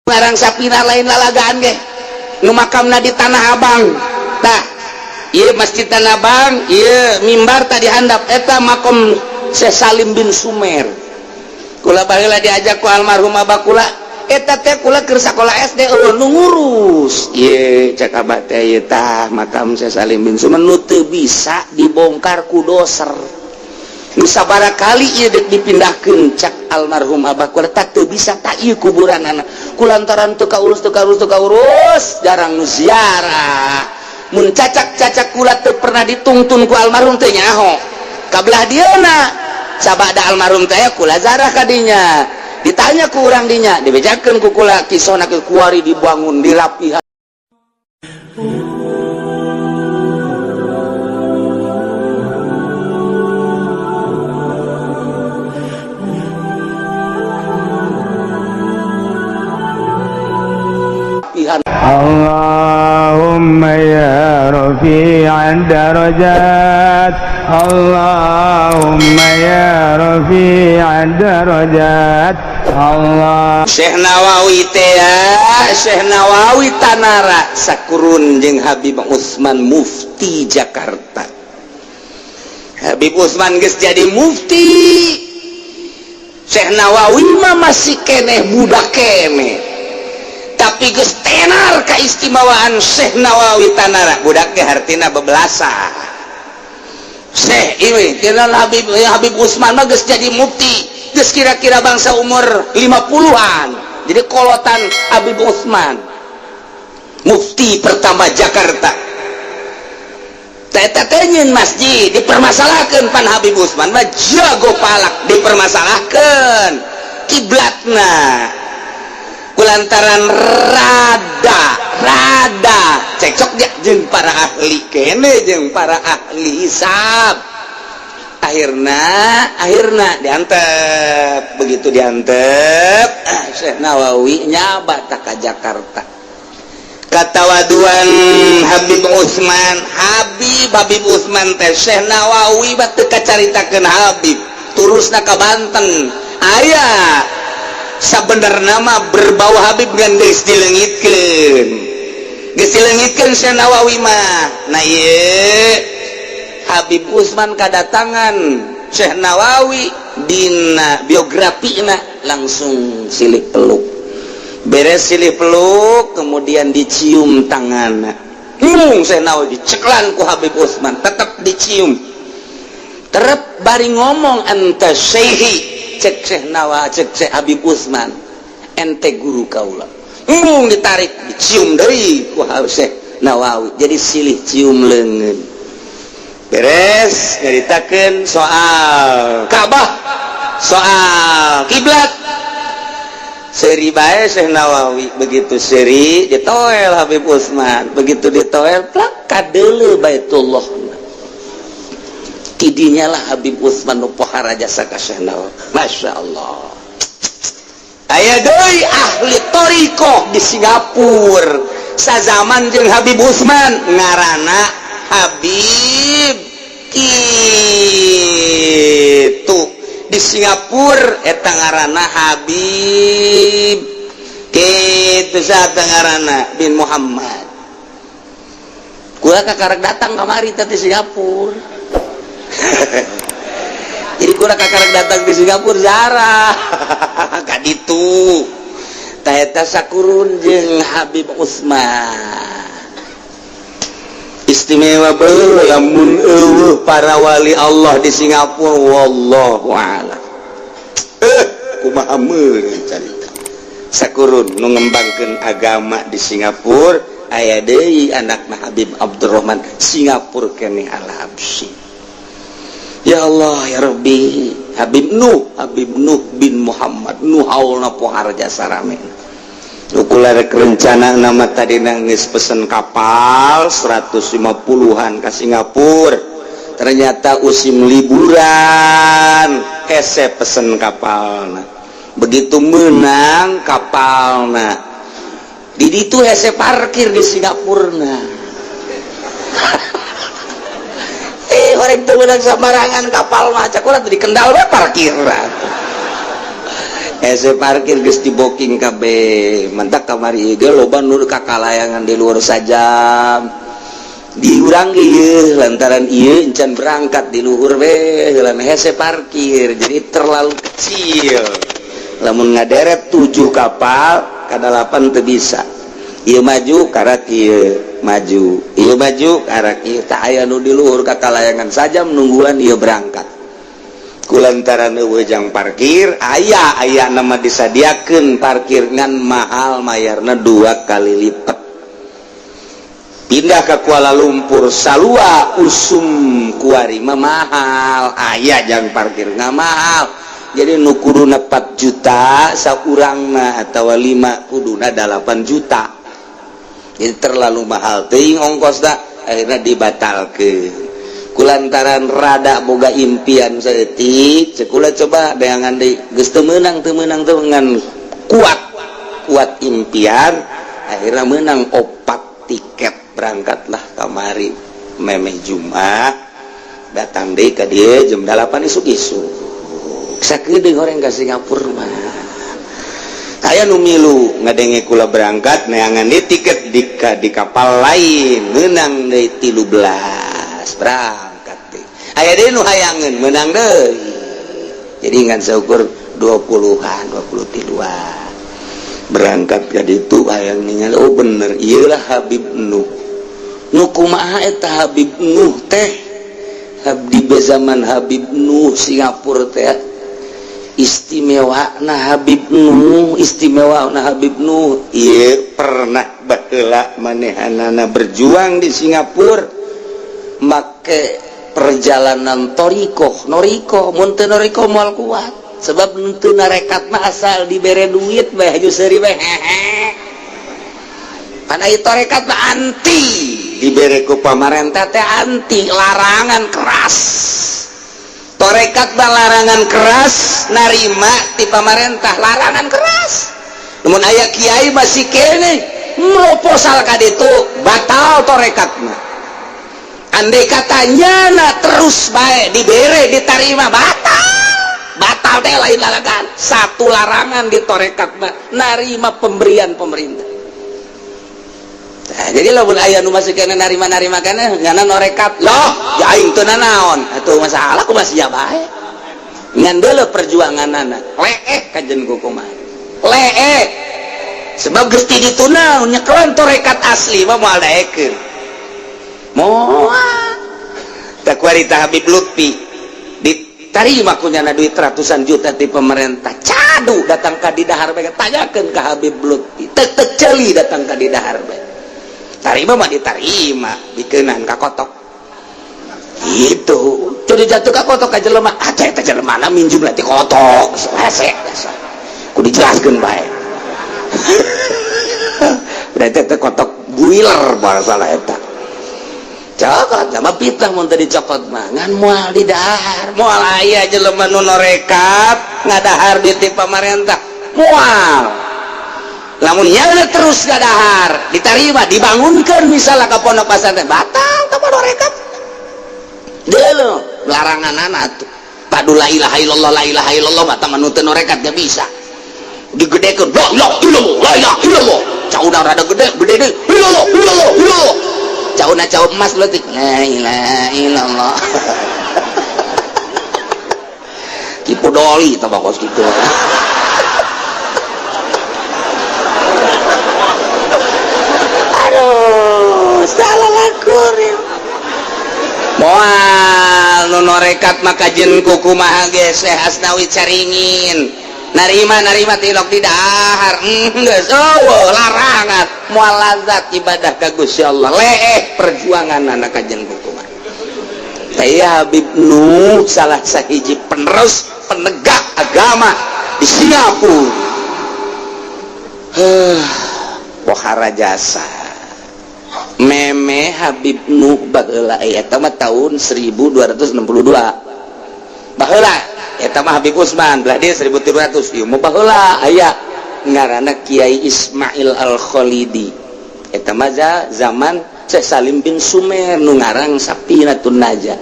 barang sapina lain lalagaan ge nu makamna di Tanah Abang tah ieu masjid Tanah Abang ieu mimbar tadi handap eta makom Syekh Salim bin Sumer kula baheula diajak ku almarhum abah kula eta teh kula keur sakola SD nu ngurus ieu cek abah teh ieu tah makam Syekh Salim bin Sumer nu teu bisa dibongkar ku doser nu sabaraha kali ieu dipindahkeun cak almarhum abah kula tak teu bisa tak ieu kuburan anak kulantaran teu kaurus jarang nu ziarah mun cacak kula teu pernah ditungtun ku almarhum teh nyaho kabelah dieuna sabada almarhum teh kula ziarah ka dinya ditanya ku urang dinya dibejakeun ku kula kisona ke kuari dibangun dirapihan Allahumma ya rafi'ad darajat Allahumma ya rafi'ad darajat Allah. Syekh Nawawi teh Syekh Nawawi Tanara sakurun jeung Habib Utsman mufti Jakarta. Habib Utsman geus jadi mufti, Syekh Nawawi mah masih keneh budak keneh tapi geus tenar keistimewaan Syekh Nawawi Tanara budak ge hartina bebelasa Syekh ini tina Habib Utsman mah geus jadi mufti geus kira-kira bangsa umur 50-an jadi kolotan Habib Utsman mufti pertama Jakarta eta teh nyeun masjid dipermasalahkeun pan Habib Utsman mah jago palak dipermasalahkeun kiblatna kulantaran rada cekcok jeung para ahli kene jeung para ahli hisab akhirna diantep begitu diantep Syekh Nawawi nyabat ka Jakarta katawaduan Habib Utsman teh Syekh Nawawi batu kacaritakeun Habib turusna ka Banten aya sabenerna mah berbau Habib ngan geus dileungitkeun Syekh Nawawi mah nah ieu Habib Utsman kadatangan Syekh Nawawi dina biografina langsung silih peluk beres silih peluk kemudian dicium tanganna Syekh Nawawi diceklan ku Habib Utsman tetap dicium terep bari ngomong anta syekhi cek Syekh Nawawi cek Syekh Habib Utsman ente guru kaula ditarik dicium deui ku Syekh Nawawi jadi silih cium leungeun beres nyaritakeun soal Ka'bah soal kiblat seuri bae Syekh Nawawi begitu seuri ditoel Habib Utsman begitu ditoel plak kadeuleu Baitullah tidinya lah Habib Utsman nu pohara jasa ka Syekh Nawawi Masya Allah aya deui ahli thariqah di Singapura sazaman jeung Habib Utsman ngaranna Habib kitu di Singapura eta ngaranna Habib kitu saha ngaranna bin Muhammad kula kakarek datang kamari teh di Singapura jadi kurang kakarek datang di Singapura zarah kaditu tah eta sakurun jeung Habib Utsman istimewa beul lamun eueuh para wali Allah di Singapura wallahu a'lam kumaha meureuh carita sakurun nu ngembangkeun agama di Singapura aya deui anakna Habib Abdurrahman Singapura keneh al-Habsyi. Ya Allah ya Rabbi Habib Nuh bin Muhammad Nuh haulna pohar jasa rame ukular rencana nama tadi nangis pesen kapal 150-an ke Singapura ternyata usim liburan hese pesen kapalna begitu menang kapalna di ditu hese parkir di Singapurna orang itu menang samarangan kapal maca kulat di Kendal we parkiran parkir geus di booking kabeh mentak kamari ieu loba nu kakalayangan di luar saja diurang ieu lantaran ieu encan berangkat di luhur we heula hese parkir jadi terlalu kecil lamun ngaderet 7 kapal kada 8 teu bisa ieu maju karak ieu maju karak ieu tah aya nu di luhur kakalayangan saja menungguan ieu berangkat kulantaran wejang parkir aya nama disadiakeun parkir ngan mahal mayarna 2 kali lipat pindah ke Kuala Lumpur salua usum kuari mah mahal aya jang parkir nggak mahal jadi nu kuduna 4 juta saurangna atawa 5 kuduna 8 juta jadi terlalu mahal teuing ongkosna akhirnya dibatalkeun kulantaran rada boga impian saeutik cekula coba dayangan deui geus teu meunang ngan kuat impian akhirnya menang 4 tiket berangkatlah kamari memeh Jumat datang deui ka dieu jam 8 isuk-isuk sakedeung horeng ka Singapura mah aya nu milu ngadenge kula berangkat neangan deui tiket di kapal lain meunang deui 13 berangkat deh. Aya deui nu hayangeun menang deui. Jadi ngan saukur 20-an, 23-an. Berangkat ka ditu hayang ningali oh bener ieu lah Habib Nuh. Nu kumaha eta Habib Nuh teh? Abdi zaman Habib Nuh Singapura teh istimewa na Habib Nuh ieu pernah baheula manehanana berjuang di Singapura make perjalanan noriko mun teu noriko moal kuat sebab teu narekat mah asal dibere duit bae haju seuri bae pan aya tarekat mah anti dibere ku pamarentah teh anti larangan keras tarekat mah larangan keras narima ti pamarentah larangan keras namun aya kiai masih kene proposal ka ditu batal tarekat mah andai katanya na terus baik dibere diterima batal teh lain larangan satu larangan di torekat narima pemberian pemerintah nah, jadi lamun aya nu masih kena narima kana ngana norekat loh ya aing teu naon atuh masalah ku masih ya bae ngan deuleu perjuanganana leeh kajen kumaha leeh sebab geus ti dituna nyekelan torekat asli mah moal daekeun moal tak kuarita Habib Lutfi diterima kunyana duit ratusan juta di pemerintah cadu datang ka di dahar bae tanyakeun ka Habib Lutfi teu ceuli datang ka di dahar bae tarima mah diterima dikeunaan ka kotok gitu teu dijatuh ka kotok ka jelema aja eta jelemana minjum ti kotok hese ku dijelaskeun bae berarti teh kotok builer masalah eta cokot sama pitah mun teu dicokot mah ngan moal di dahar moal aya jelema nu norekat ngadahar di ti pamarentah moal lamun nya terus ngadahar diterima dibangunkeun misalnya ka pondok pesantren batal teu norekat deuleu laranganana atuh padu la ilaha illallah mah tah nu teu norekat gak bisa digedekeun la ilaha illallah cauna rada gede deui illallah cauna cau emas leutik la ilaha illallah kipu doli tah bakos kitu aduh salah lakur moal nu norekat maka jen kumaha ge Syekh Asnawi caringin narima tilok di dahar geus larangan moal lazat ibadah ka Gusti Allah leeh perjuangan anak kajen kumaha saya Habib Nuh salah sahiji penerus penegak agama di Singapura pohara jasa meme Habib Nuh baheula eta mah tahun 1262 baheula eta mah Habib Usman belah dia 1300 ieu mah baheula aya ngaranna Kiai Ismail Al-Khalidi eta mah zaman Syekh Salim bin Sumer nu ngarang Safinatun Najah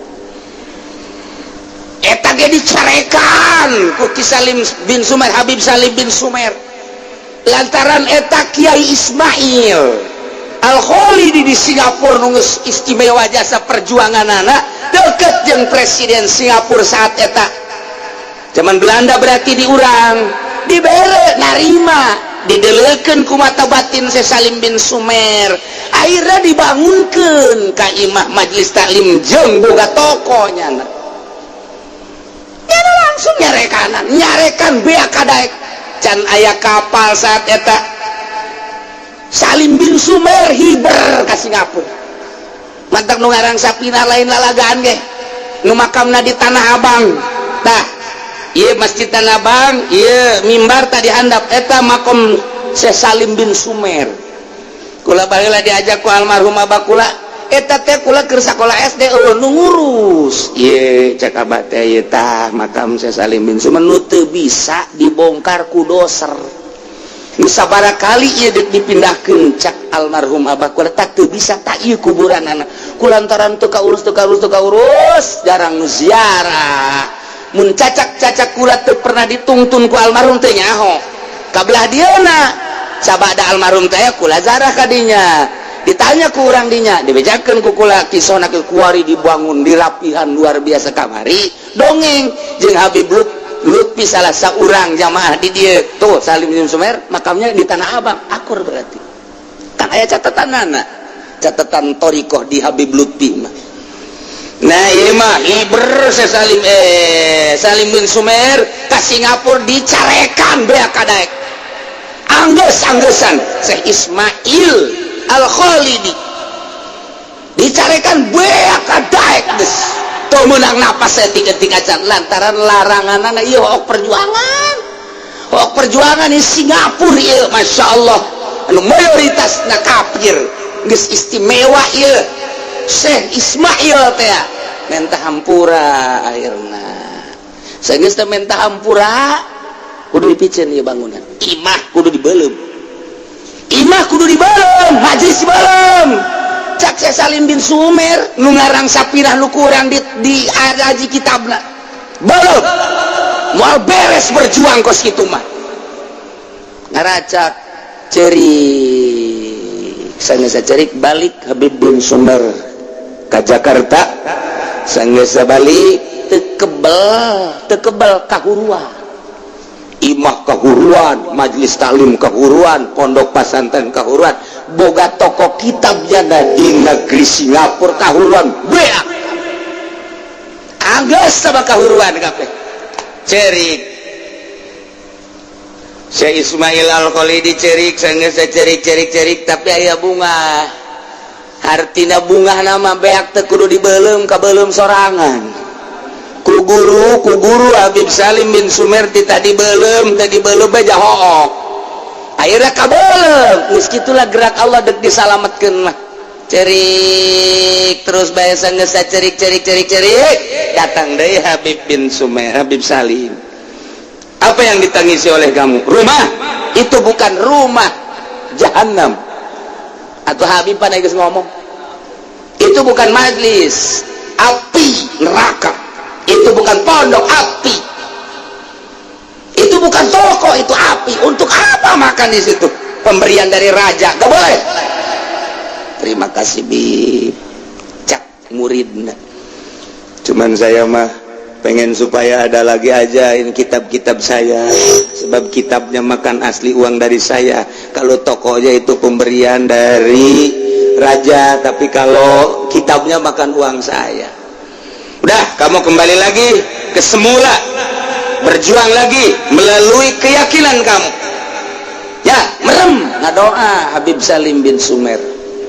eta ge dicarekan ku Ki Salim bin Sumer, Habib Salim bin Sumer, lantaran eta Kiai Ismail Al-Khalidi di Singapura nunggus istimewa jasa perjuangan anak deket jeung presiden Singapura saat eta zaman Belanda, berarti diurang dibere narima didelekeun ku mata batin Syekh Salim bin Sumer, akhirnya dibangunkeun ka imah majelis taklim jeung boga tokonya nyana langsung nyarekan bea kadaek can aya kapal saat eta Salim bin Sumer hiber ka Singapura mantak nu ngarang sapina lain lalagaan ge nu makamna di Tanah Abang tah ieu Masjid Tanah Abang ieu mimbar tadi handap eta makom Syekh Salim bin Sumer. Kula baheula diajak ku almarhum abah kula eta teh kula keur sakola SD nu ngurus ieu cek abah teh ieu tah makam Syekh Salim bin Sumer nu teu bisa dibongkar ku doser nu sabaraha kali ieu dipindahkeun cak almarhum abah kula tak teu bisa tak ieu kuburanna kulantaran teu kaurus jarang nu ziarah mun cacak kula teu pernah ditungtun ku almarhum teh nyaho kabelah dieuna sabada almarhum teh kula zarah ka dinya ditanya ku urang dinya dibejakeun ku kula kisahna ke kuari dibangun dirapihan luar biasa kamari dongeng jeung Habib Lutfi salah saurang jamaah di dieu tuh Salim bin Sumer makamnya di Tanah Abang akur berarti kan aya catatanana catatan thariqah di Habib Lutfi mah. Nah ieu mah hiber Salim bin Sumer ka Singapura dicarekan bea kadaek anggeus-anggesan Syekh Ismail Al-Khalidi dicarekan bea kadaek geus teu meunang napas saeutik-eutik acan lantaran laranganna ieu hok perjuangan di Singapura ieu masyaallah anu mayoritasna kafir geus istimewa ieu Syekh Ismail teh mentah hampura akhirna sageus teh mentah hampura kudu dipicen ieu bangunan imah kudu dibeuleum majlis dibeuleum cak Syekh Salim bin Sumer nu ngarang sapirah nu kurang di aji kitabna beuleum moal beres berjuang kos kitu mah ngaracak cerik sageus cerik balik Habib bin Sumer ka Jakarta sageus balik teu kebal kahuruan imah kahuruan majelis taklim kahuruan pondok pesantren kahuruan boga toko kitab jana di negeri Singapura kahuruan bea anggeus sama kahuruan kabeh cerik Syekh Ismail Al-Khalidi cerik sageus cerik tapi aya bunga artina bunga nama beak teu kudu dibeuleum ka beuleum sorangan ku guru Habib Salim bin Sumer tadi beuleum beja hook akhirnya ka beuleum geus kitulah gerak Allah deuk disalametkeun mah cerik terus bae sageus cerik datang deui Habib bin Sumer Habib Salim apa yang ditangisi oleh kamu rumah itu bukan rumah jahanam atau Habib pana geus ngomong itu bukan majlis api neraka itu bukan pondok api itu bukan toko itu api untuk apa makan di situ pemberian dari raja gak boleh terima kasih Bib cak muridna cuman saya mah pengen supaya ada lagi aja ini kitab-kitab saya sebab kitabnya makan asli uang dari saya kalau tokonya itu pemberian dari raja tapi kalau kitabnya makan uang saya udah kamu kembali lagi ke semula berjuang lagi melalui keyakinan kamu ya merem ngadoa Habib Salim bin Sumer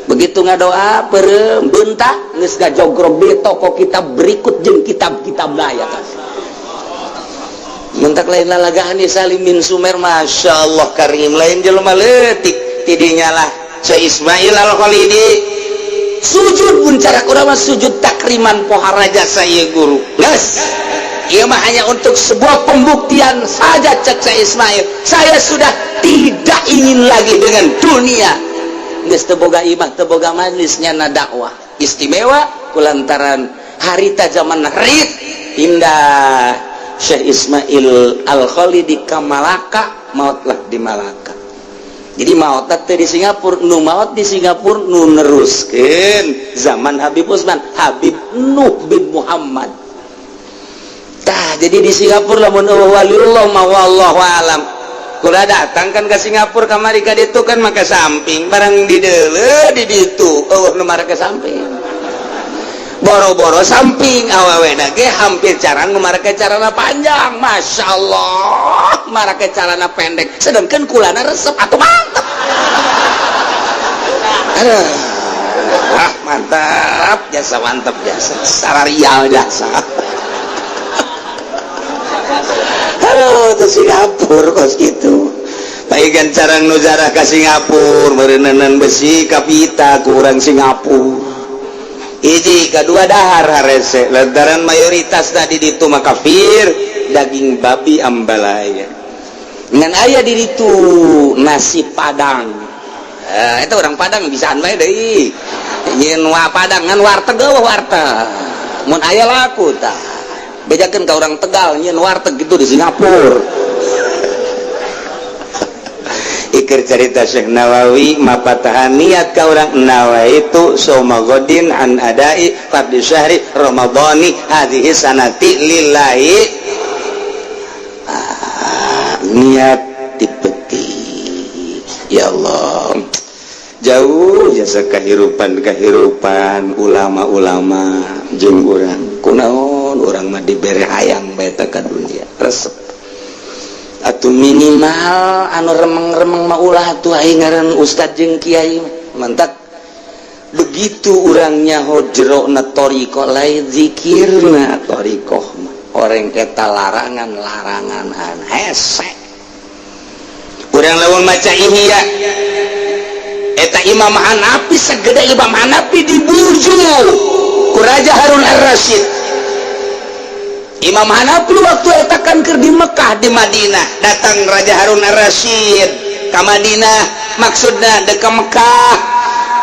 begitu ngadoa perem bentak geus gajogrog di toko kitab berikut jeung kitab-kitab daya kan mentak lain lalagaan di Salim bin Sumer Masya Allah karim lain jelema leutik tidinya lah Syekh Ismail Al-Khalidi sujud pun cara kurang sujud takriman pohara jasa ya guru guys ia mah hanya untuk sebuah pembuktian saja cek Syekh Ismail saya sudah tidak ingin lagi dengan dunia geus teu boga imah teu boga majlisnya na dakwah istimewa kulantaran harita zaman rit pindah Syekh Ismail Al-Khalidi ke Malaka, mautlah di Malaka. Jadi maut teh di Singapura, nu maut di Singapura nu neruskeun zaman Habib Usman, Habib Nuh bin Muhammad. Tah jadi di Singapura lamun waliullah ma wallahu alam. Kula datang kan ke Singapura kamari ka ditu kan maka samping barang di deuleu di ditu nu mara ke samping. Boro-boro samping awawena ge hampir carana nu mara ke carana panjang, masyaallah mara ke carana pendek sedangkan kulana resep atuh mantep. Aduh, mantap jasa, mantap jasa, secara real jasa. Aduh, ke Singapura kos gitu. Baikkan carang nujarah ke Singapura, merenang besi kapita kurang Singapura. Iji kedua dahar harese, lantaran mayoritas tadi itu makafir, daging babi ambalaya. Ngan ayah di itu nasi Padang. Itu orang Padang bisa anway deui. Nyin wa Padang ngan warteg warteg. Mun aya laku tah. Bedakeun ka orang Tegal nyin warteg gitu di Singapura. Ikir cerita Syekh Nawawi mapatahan niat ka orang nawaitu somagodin an adai fardhi syahri ramadhani hadhihi sanati lillahi. Niat dipeti ya Allah, jauh jasa kehirupan ulama-ulama jeung urang kunaon urang mah dibere hayang bae ka dunia resep atuh minimal anu remeng-remeng mah ulah atuh aing ngaran ustad jeung kiai mantak begitu urangnya hojrona thariqah lain zikirna thariqah mah orang eta larangan hese urang lamun maca ihya eta Imam Hanafi segede Imam Hanafi dibuju ku Raja Harun Ar-Rasyid. Imam Hanafi waktu eta kan keur di Mekah di Madinah, datang Raja Harun Ar-Rasyid ke Madinah, maksudna dek Mekah.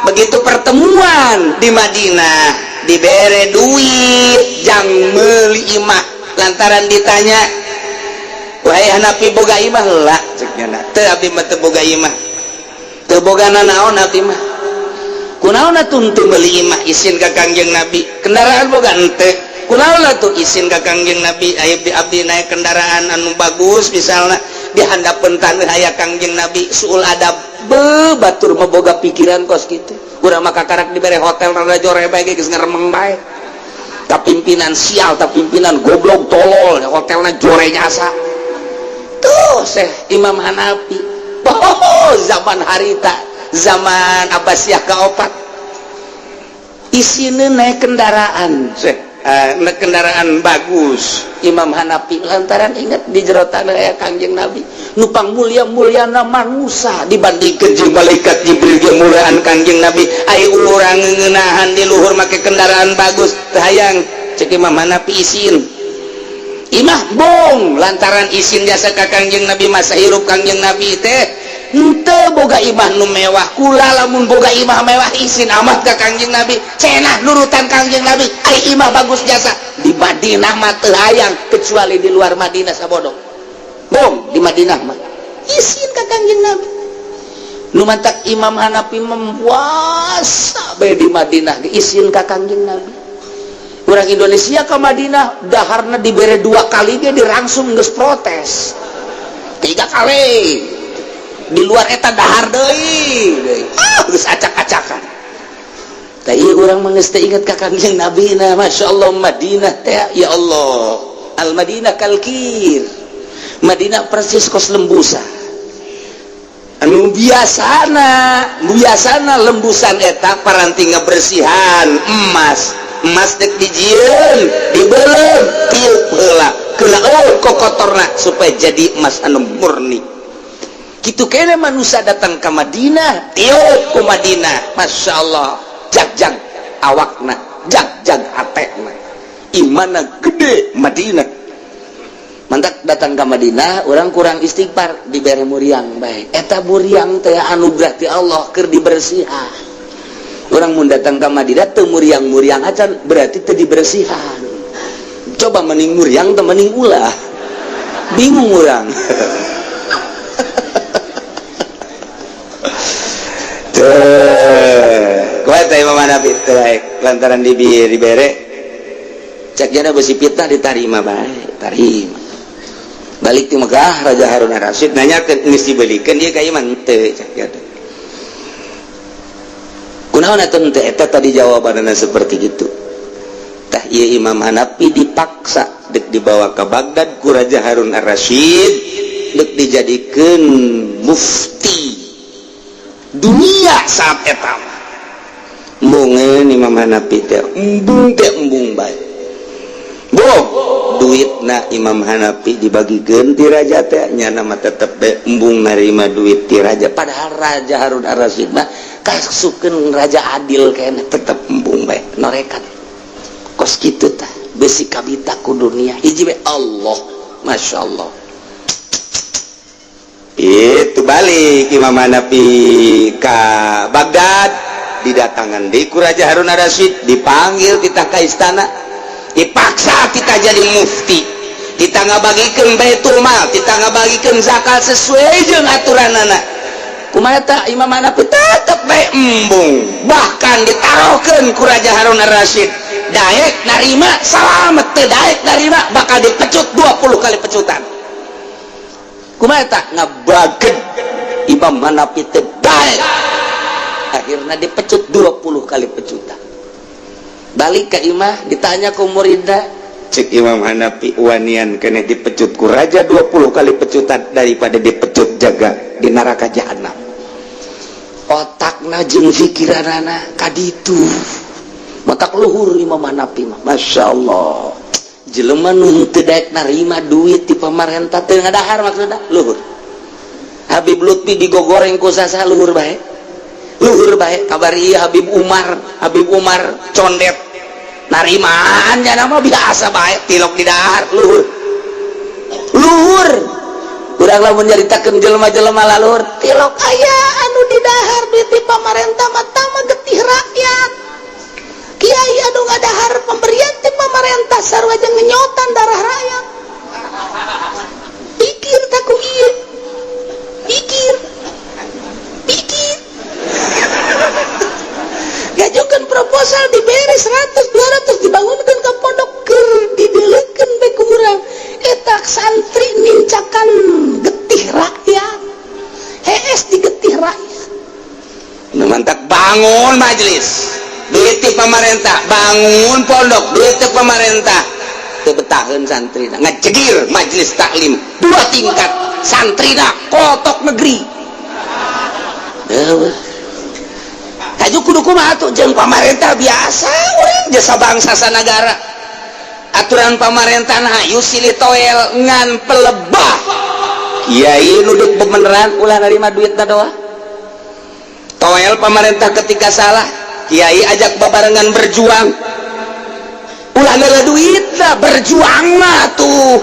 Begitu pertemuan di Madinah, dibere duit jang meuli imah lantaran ditanya, "Wahai Hanafi boga imah heula?" Cekna, "Teu abdi mah teu boga imah." "Teu bogana naon abdi mah?" "Kunaon atuh teu meuli imah isin ka Kangjeng Nabi?" "Kendaraan boga henteu." Kunaon tuh isin ka Kangjeng Nabi abdi naik kendaraan anu bagus misalnya di handapeun taneuh aya Kangjeng Nabi suul adab batur mah boga pikiran kos kitu urang mah kakarak dibere hotel rada jore bae geus ngaremeng bae ta pimpinan sial ta pimpinan goblok tolol hotelna jore jasa tuh Syekh Imam Hanafi zaman harita zaman Abbasiyah kaopat isine naik kendaraan Syekh kendaraan bagus Imam Hanafi lantaran ingat di jero taneuh aya Kangjeng Nabi nupang mulia-muliana manusia dibandingkeun jeung malaikat Jibril jeung muliaan Kangjeng Nabi aya urang ngeunahan di luhur make kendaraan bagus teu hayang cek Imam Hanafi isin imah bong lantaran isin jasa ka Kangjeng Nabi masa hirup Kangjeng Nabi teh henteu boga imah nu mewah kula lamun boga imah mewah isin amat ka Kangjeng Nabi cenah nurutan Kangjeng Nabi ai imah bagus jasa di Madinah mah teu hayang kecuali di luar Madinah sabodong bong di Madinah mah isin ka Kangjeng Nabi nu mantak Imam Hanafi mempuasa bae di Madinah isin ka Kangjeng Nabi urang Indonesia ke Madinah daharna dibere 2 kali ge dirangsung geus protes 3 kali di luar eta dahar deui geus acak-acakan tah ieu urang mah geus teu inget ka Kangjeng Nabi na masyaallah Madinah teh ya Allah al Madinah kalkir Madinah persis kos lembusa anu biasana lembusan eta paranti ngabersihan emas dek dijieun dibeuleum tiup heula kena kokotorna supaya jadi emas anu murni. Kitu kene manusia datang ke Madinah, tiup ke Madinah, masya Allah, jag awakna, jag hatena, imanna gede Madinah. Mantak datang ke Madinah, orang kurang istighfar, diberi muriang baik. Eta muriang teh anugerah ti Allah keur dibersihan. Orang mun datang ke Madinah teu muriang acan berarti teu dibersihan. coba mending muriang atau mending ulah, bingung orang. Kuat Imam Hanafi lantaran dibere cek jana besi fitnah diterima baik, terima. Balik di Mekah Raja Harun Ar-Rasyid nanya ke geus dibelikeun ieu ka iman teu cek jana. Kunaon atuh teu eta tadi jawabanna seperti gitu. Tah ieu Imam Hanafi dipaksa dek dibawa ke Baghdad ku Raja Harun Ar-Rasyid dek dijadikeun mufti dunia saat eta embungeun Imam Hanafi teh embung bae boh duitna Imam Hanafi dibagikeun ti raja teh nya nama tetep embung narima duit ti raja padahal Raja Harun Ar-Rasyid mah kasukeun raja adil kene tetep embung bae norekat kos kitu tah besi kabita ku dunia hiji we Allah masyaallah. Itu balik Imam Hanafi ke Baghdad didatangan di Raja Harun Ar-Rasyid dipanggil kita ke istana dipaksa kita jadi mufti kita ngabagikeun baitul mal kita ngabagikeun zakat sesuai jeung aturanana kumaha tah Imam Hanafi tetep bae embung bahkan ditarohkeun ku Raja Harun Ar-Rasyid daek narima salamet teh daek narima bakal dipecut 20 kali pecutan kumaha eta ngabageun Imam Hanafi teh baik akhirnya dipecut 20 kali pecutan balik ke imah ditanya ke muridna cek Imam Hanafi wanian kena dipecut ku raja 20 kali pecutan daripada dipecut jaga di neraka jahanam otakna jeung pikiranana kaditu matak luhur Imam Hanafi mah masyaallah jelema nu teu daek narima duit ti pamarentah teu ngadahar maksudna luhur Habib Lutfi digogoreng ku saha luhur bae kabar ieu Habib Umar condet narimaan nya nama biasa bae tilok di dahar luhur urang lamun nyaritakeun jelema-jelema lalur tilok aya anu di dahar duit ti pamarentah mah tama getih rakyat kiai anu ngadahar pemberian ti pamarentah sarua jeung ngenyotan darah rakyat pikir tak ku ieu pikir gajukeun proposal diberi 100-200 dibangunkeun ka pondok keur dideulekeun bae ku urang eta santri nincakan getih rakyat hees di getih rakyat nu mantak bangun majelis duit ti pamarentah bangun pondok duit ti pamarentah teu betaheun santrina ngajegir majelis taklim 2 tingkat santrina kotok negeri kaju kudu kumaha atuh jeung pamarentah biasa urang jasa bangsa sanagara aturan pamarentah hayu silih toel ngan pelebah kiai nu deuk beneran ulah narima duitna doa toel pamarentah ketika salah kiai ajak babarengan berjuang ulah ngeula duit lah berjuang mah tuh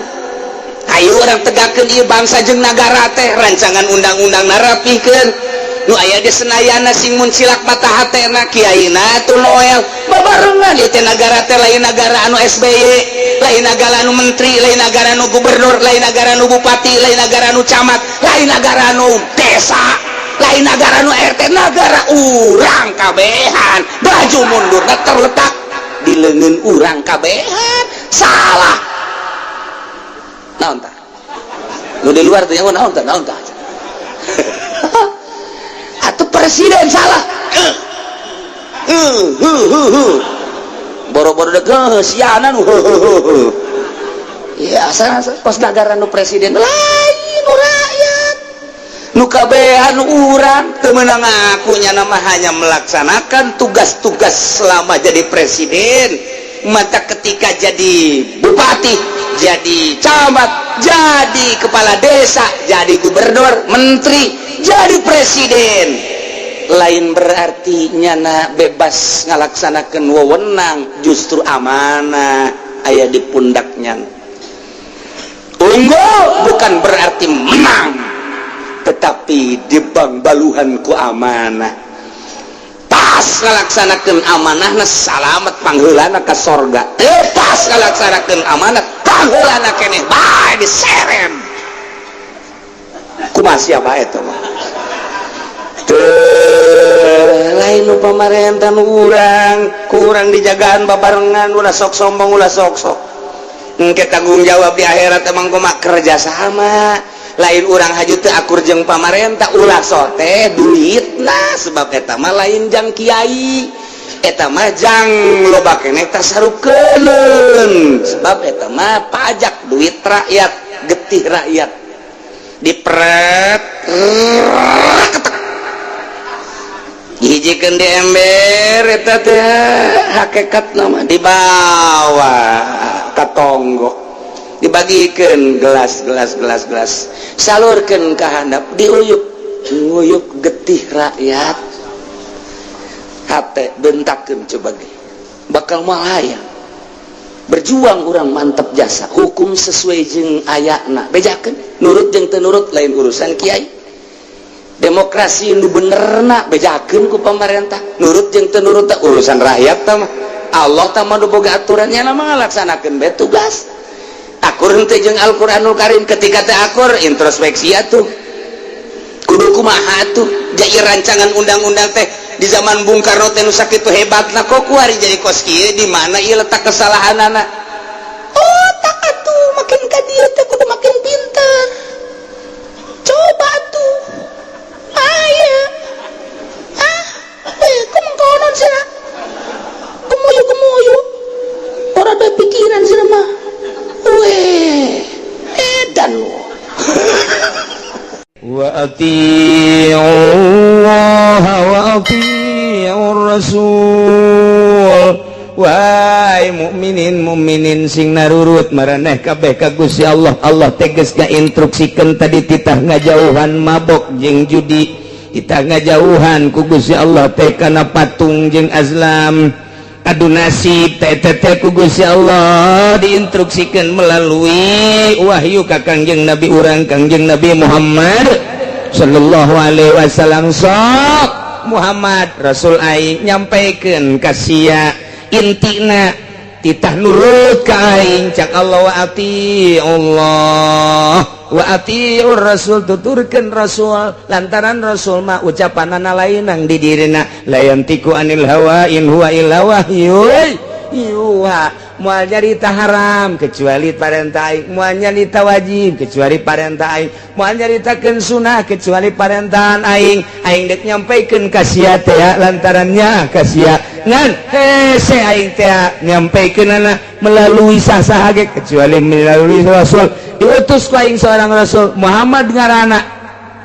ayo orang tegakkeun ieu bangsa jeung nagara teh rancangan undang-undang narapikeun nu aya di Senayana sing mun silak mata hatena kiaina tuh loel babarengan ieu teh nagara teh lain nagara anu SBY lain nagara anu menteri lain nagara anu gubernur lain nagara anu bupati lain nagara anu camat lain nagara anu desa lain negara nu RT negara urang kabehan baju mundurna terletak di leungeun urang kabehan salah naon tah nu di luar teh naon tah atuh presiden salah boro-boro deg siana nu ya asal pas negara nu presiden lain rakyat nu kabehan urang teu meunang ngakunya nama hanya melaksanakan tugas-tugas selama jadi presiden mata ketika jadi bupati jadi camat jadi kepala desa jadi gubernur menteri jadi presiden lain berarti nyana bebas ngalaksanakeun wewenang justru amanah aya di pundaknya unggul bukan berarti menang tetapi dibang baluhan ku amanah tepas ngalaksanakeun amanahna salamet pangheulana ka sorga, tepas ngalaksanakeun amanat pangheulana keneh bae diseret kumaha sia bae eta mah lain nu pamarentah nu urang dijagaan babarengan ulah sok sombong ulah sok engke tanggung jawab di akhirat emang kumaha kerja sama lain urang haju teu akur jeung pamarentah ulah sote duitna sebab eta mah lain jang kiai eta mah jang loba keneh tasarupkeun sebab eta mah pajak duit rakyat getih rakyat dipret hijikeun di ember eta teh hakikat nama dibawa ka tonggo dibagikeun gelas salurkeun ka handap diuyuk getih rakyat hate bentakeun coba ge bakal malaya berjuang urang mantep jasa hukum sesuai jeung ayana bejakeun nurut jeung teu nurut lain urusan kiai demokrasi nu benerna bejakeun ku pamarentah nurut jeung teu nurut urusan rakyat tah mah Allah tah mah nu boga aturannya mah ngalaksanakeun bae tugas akur henteu jeung Al-Qur'anul Karim ketika teh akur introspeksi atuh kudu kumaha atuh jadi rancangan undang-undang teh di zaman Bung Karno teh nu sakitu hebatna kok kuari jadi kos kieu di mana ieu letak kesalahanana oh tak atuh makin ka dieu teh kudu makin pinter coba atuh aya kumaha cenah gemuyu ora ada pikiran cenah mah weh edan lu wa ati'ullah wa ati'ur rasul wahai mukminin sing narurut maraneh kabeh ka Gusti Allah Allah tegas ngainstruksikeun tadi titah ngajauhan mabok jeung judi titah ngajauhan ku Gusti Allah teh kana patung jeung azlam adu nasib teh ku Gusti Allah diinstruksikeun melalui wahyu ka Kangjeng Nabi urang Kangjeng Nabi Muhammad sallallahu alaihi wasallam sok Muhammad Rasul aing nyampaikeun ka sia intina titah nurut ka aing cak Allah wa ati'ullah wa ati'ur rasul tuturkeun rasul lantaran rasul mah ucapanana lainang di dirina la yantiku anil hawa in huwa illa wahyu yuha moal nyarita haram kecuali parentah aing moal nyarita wajib kecuali parentah aing moal nyaritakeun sunah kecuali parentahan aing dek nyampaikeun ka sia teh lantarannya ka sia ngan hese aing teh nyampaikeunana melalui sah-sah ge kecuali melalui rasul diutus ku aing seorang rasul Muhammad ngaranna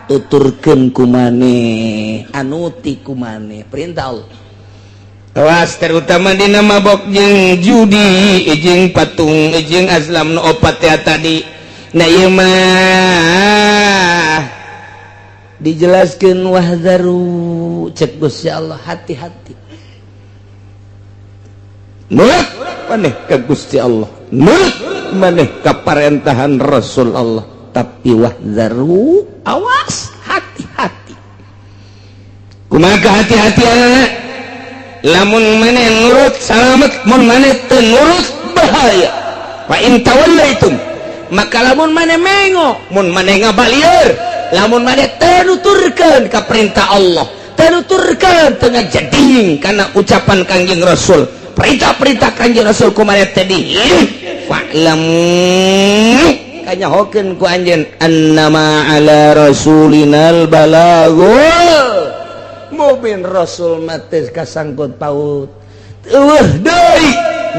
tuturkeun ku maneh anuti ku maneh perintah Allah awas terutama dina mabok jeung judi jeung patung jeung azlam nu opat teh tadi na ieu mah dijelaskeun wahdaru cek Gusti Allah hati-hati nurut maneh ka Gusti Allah nurut maneh ka parentahan Rasul Allah tapi wahdaru awas hati-hati kumaha hati-hatiana lamun maneh nurut salamet mun maneh teu nurut bahaya fa in tawallaitum maka lamun maneh mengo mun maneh ngabalieur lamun maneh teu nuturkeun ka perintah Allah teu nuturkeun teu ngajading kana ucapan Kangjeng Rasul perintah-perintah Kangjeng Rasul ku maneh teh dihirup fa'lamu kanyahokeun ku anjeun annama ala rasulinal balagul mubin Rasul mati kasangkut paut deui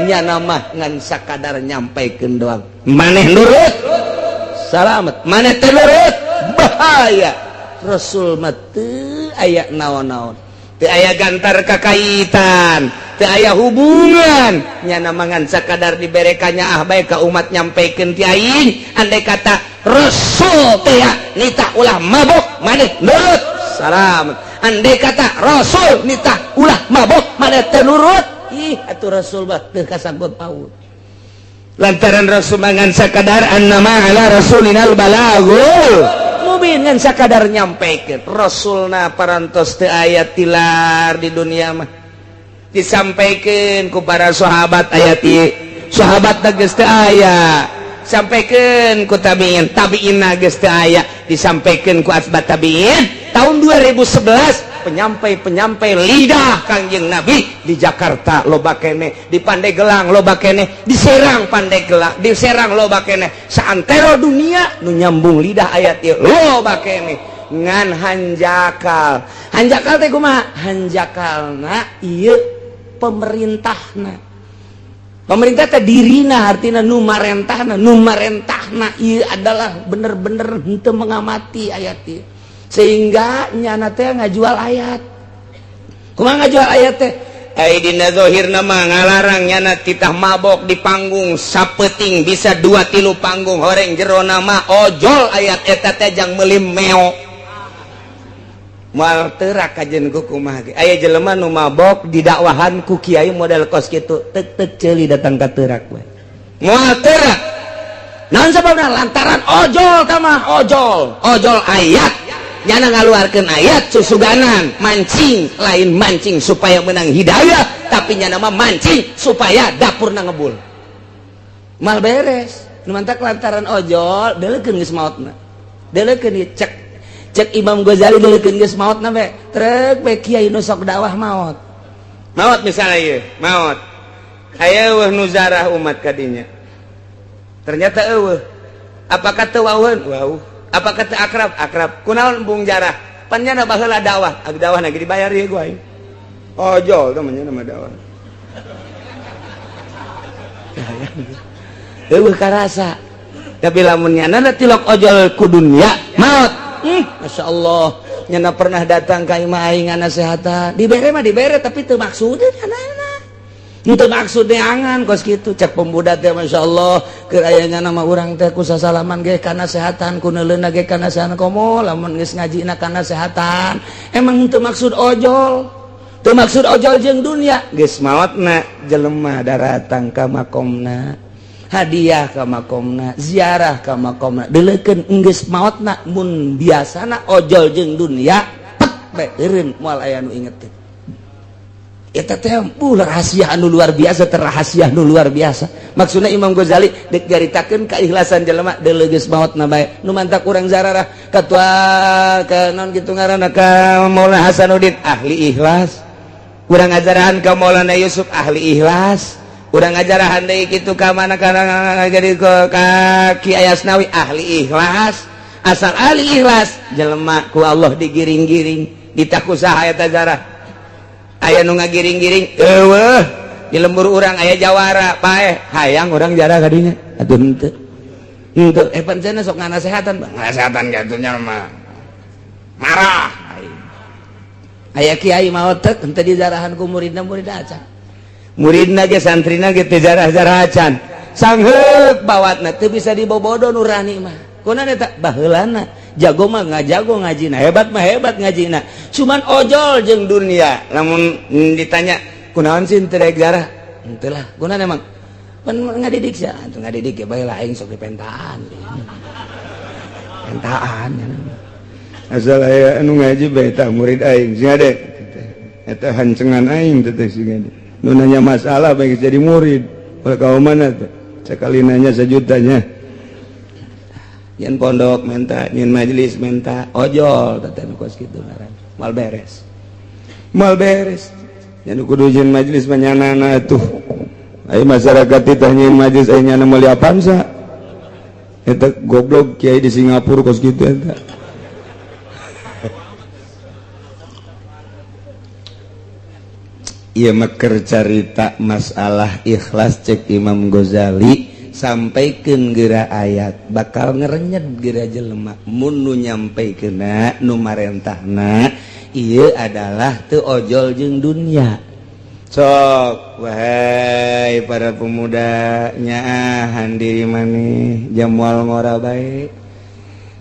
nyana mah ngan sakadar nyampaikeun doang maneh nurut salamet maneh teu nurut bahaya Rasul mati aya naon-naon teu aya gantar kakaitan teu aya hubungan nyana mah ngan sakadar diberekannya bae ka umat nyampaikeun ti aing andai kata Rasul teh nitah ulah mabok maneh nurut salamet andai kata Rasul nitah ulah mabok maneh teu nurut ih atuh Rasul mah teu kasangkut paut lantaran Rasul mangan sakadar annama ala rasulinal balagul mubin ngan sakadar nyampaikan rasulna parantos teu aya tilar di dunia mah disampaikan ku para sahabat ayat ieu sahabat geus teu aya sampaikan ku tabiin geus teu aya disampaikan ku asbat tabiin tahun 2011 penyampai lidah Kangjeng Nabi di Jakarta loba keneh di Pandeglang loba keneh di Serang Pandeglang di Serang loba keneh saantero dunia nu nyambung lidah ayat ieu loba keneh ngan hanjakal teh kumaha hanjakalna ieu pemerintah teh dirina artina nu marentahna ieu adalah bener-bener henteu mengamati ayat ieu sehingga nyana teh ngajual ayat kumaha ngajual ayat teh ai dina zahirna mah ngalarang nyana titah mabok di panggung sapeting bisa 2-3 panggung horeng jerona mah ojol ayat eta teh jang meuli meo moal teu rakajeun ku kumaha ge aya jelema nu mabok didakwahan ku kiai model kos kitu teuk ceuli datang ka teurak we moal teu naon sababna lantaran ojol tah mah ojol ayat nyana ngaluarkeun ayat susuganan mancing lain mancing supaya menang hidayah tapi nyana mah mancing supaya dapurna ngebul mal beres nu mantak lantaran ojol deuleukeun geus maotna deuleukeun cek Imam Ghazali deuleukeun geus maotna we trek we kiai nu sok dakwah maot misalnya ieu maot aya eueuh nu zarah umat kadinya ternyata eueuh apakah teu wauheun wauh apakah teu akrab kunaon bung jarah pan nyana baheula dakwah abdi dakwah lagi dibayar ieu gua ojol teh nyana mah dakwah eueuh karasa tapi lamun nyana tilok ojol ku dunya maot Masya Allah nyana pernah datang ka imah aing nasehatan dibere tapi teu maksudna itu maksudnya angan kos gitu cek pemuda teh Masya Allah kerayanya nama orang teh ku sasalaman ge kana sehatan ku neuleuna ge kana sehatan komo lamun geus ngajina kana sehatan emang itu maksud ojol jeung dunia geus maotna jelema daratang ka makomna hadiah ka makomna ziarah ka makomna deuleukeun geus maotna mun biasana ojol jeung dunia pek bae eureun moal aya nu inget teh eta teh rahasia anu luar biasa terahasia anu luar biasa maksudna Imam Ghazali dek garitakeun keikhlasan jelema deuleu geus maotna bae nu mantak urang zararah katua ka naon kitu ngaranna ka Maulana Hasanuddin ahli ikhlas urang ngajarahan ka Maulana Yusuf ahli ikhlas urang ngajarahan deui kitu ka mana kana jadi ka Ki Ayasnawi ahli ikhlas asal ahli ikhlas jelema ku Allah digiring-giring ditakusaha eta zarah aya nu ngagiring-giring eueuh di lembur urang aya jawara paeh hayang urang jarah ka dinya atuh henteu pancena sok nganasehatan nganasehatan gatunya mah marah aya kiai maot teh henteu dijarahan ku muridna acan muridna ge santrina ge teu jarah-jarah acan sangheuk bawatna teu bisa dibobodo nurani mah kunaon eta baheulana jago mah ngajago ngajina hebat mah hebat ngajina cuman ojol jeung dunia lamun ditanya kunaon sih teu daek jarah henteu lah kunaon emang pan ngadidik sia atuh ngadidik ge bae lah aing sok dipentaan asal aya anu ngaji bae tah murid aing sing ade eta hancengan aing teh sing ade nu nanya masalah bae jadi murid oleh kaum mana tuh sekali nanya sejutanya yen pondok menta yen majelis menta ojol teh kos kitu ngaran mal beres yen kudu yen majelis panyanana atuh aya masyarakat teh yen majelis aya nyana meuli apansa eta goblok kiai di Singapura kos kitu eta ieu mah keur carita masalah ikhlas cek Imam Ghazali sampaikeun geura ayat bakal ngerenyet geura jelema mun nu nyampaikeunna nu marentahna ieu adalah teu ojol jeung dunia sok wahai para pemuda nyaahan diri maneh jamual ngora bae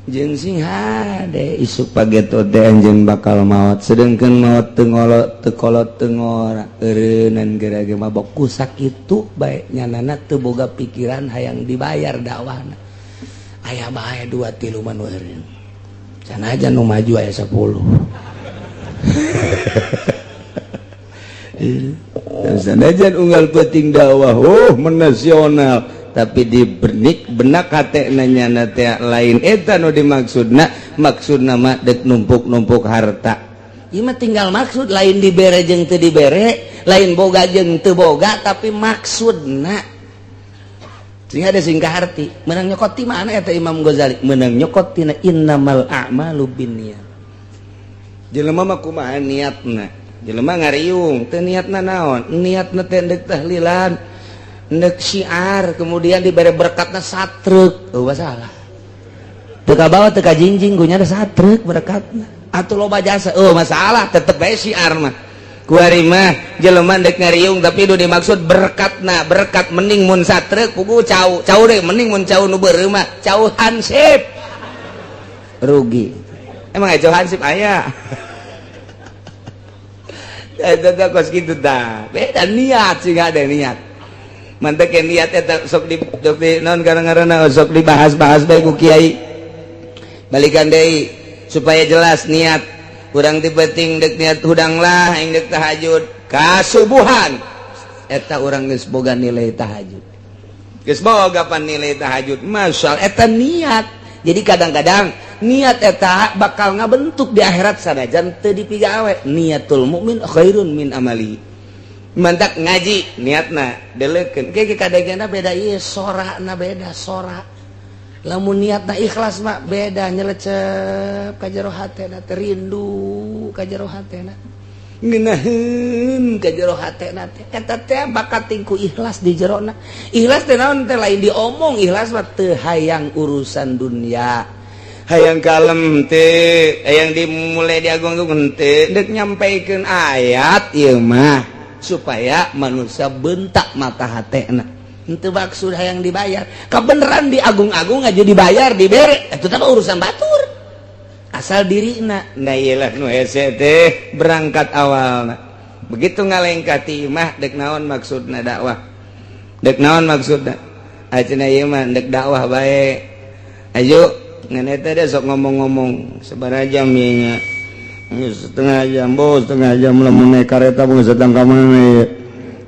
jeung sing hade isuk pageto teh anjeun bakal maot sedengkeun maot teu ngolot teu kolot teu ngora eureunan geura ge mabok ku sakitu bae nyanana teu boga pikiran hayang dibayar dakwahna aya bae 2-3 manu eureun sana aja nu maju aya 10 sanajan unggal penting dakwah menasional tapi di benak hatena nyana teh lain eta nu dimaksudna mah dek numpuk-numpuk harta ieu mah tinggal maksud lain dibere jeung teu dibere lain boga jeung teu boga tapi maksudna sehingga ada singkah arti menang nyokot ti mana eta Imam Ghazali menang nyokot tina innamal a'malu binniyat jelema mah kumaha niatna jelema ngariung teu niatna naon niatna teh deuk tahlilan deuk syiar kemudian dibere berkatna satreuk masalah teu ka bawah teu ka jinjing gunya ada satreuk berkatna atuh loba jasa masalah tetep bae syiar mah kuari mah jelema deuk ngariung tapi nu dimaksud berkatna berkat mending mun satreuk pugu cau deh mending mun cau nu beureuh mah cau hansip rugi emang cau hansip aya eta kos kitu tah beda niat sih ada niat mantep niat eta sok di naon garang-garana sok dibahas-bahas bae ku kiai balikan deui supaya jelas niat urang tipeting dek niat hudang lah aing dek tahajud kasubuhan eta urang geus boga nilai tahajud geus boga pan nilai tahajud masyaallah eta niat jadi kadang-kadang niat eta bakal ngabentuk di akhirat sanajan teu dipigawe niatul mukmin khairun min amali mantak ngaji niatna deleukeun ge kadang-kadang beda ieu sorana beda sora lamun niatna ikhlas mah beda nyelecep ka jero hatena teh rindu ka jero hatena ngeunaheun ka jero hatena teh eta teh bakat tingku ikhlas di jerona ikhlas teh naon teh lain diomong ikhlas mah teu hayang urusan dunia hayang kalem teh hayang dimulai diagung-agung teh deuk nyampaikeun ayat ieu mah supaya manusia bentak mata hatena henteu maksud hayang dibayar kabeneran diagung-agung aja dibayar dibere eta teh urusan batur asal dirina nah iyalah nu hese teh berangkat awalna begitu ngalengkati mah dek naon maksudna dakwah dek naon maksudna ayeuna ieu mah dek dakwah bae ayo ngan eta teh sok ngomong-ngomong sabaraha jam ieu nya setengah jam bos setengah jam lamun naik kareta beungeus datang ka mana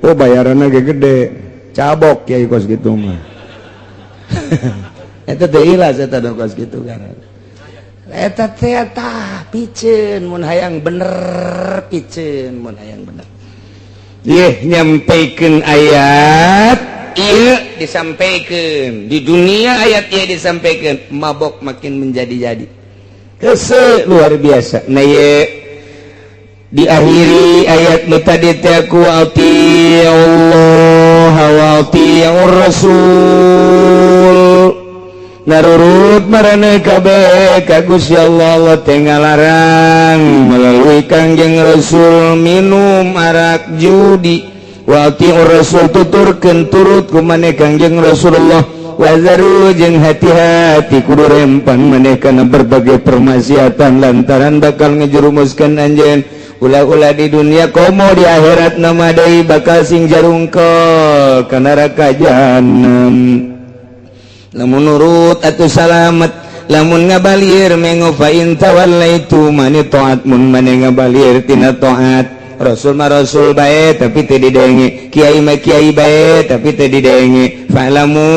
bayaranna ge gede cabok ya kos gitu mah eta teh ikhlas eta kos gitu kan eta teh tah piceun mun hayang bener piceun mun hayang bener ieu nyampaikeun ayat ieu disampaikeun di dunia ayat ieu disampaikeun mabok makin menjadi-jadi kese luar biasa nah ieu diakhiri ayat nu tadi teh ku ati Allah wa atiur rasul narurut marane kabeh ka Gusti Allah teh ngalarang melalui Kangjeng Rasul minum arak judi wa atiur rasul tuturkeun turut ku maneh Kangjeng Rasulullah wazaru jeung hati-hati kudu rempan maneh kana berbagai permaksiatan lantaran bakal ngejerumuskeun anjeun ulah-ulah di dunia komo di akhirat nama deui bakal sing jarungkel ka neraka jahanam lamun nurut atuh salamet lamun ngabalieur mengo fa in tawallaitu mani taat mun mane ngabalieur tina taat rasul mah rasul bae tapi teu didenge kiai mah kiai bae tapi teu didenge fa'lamu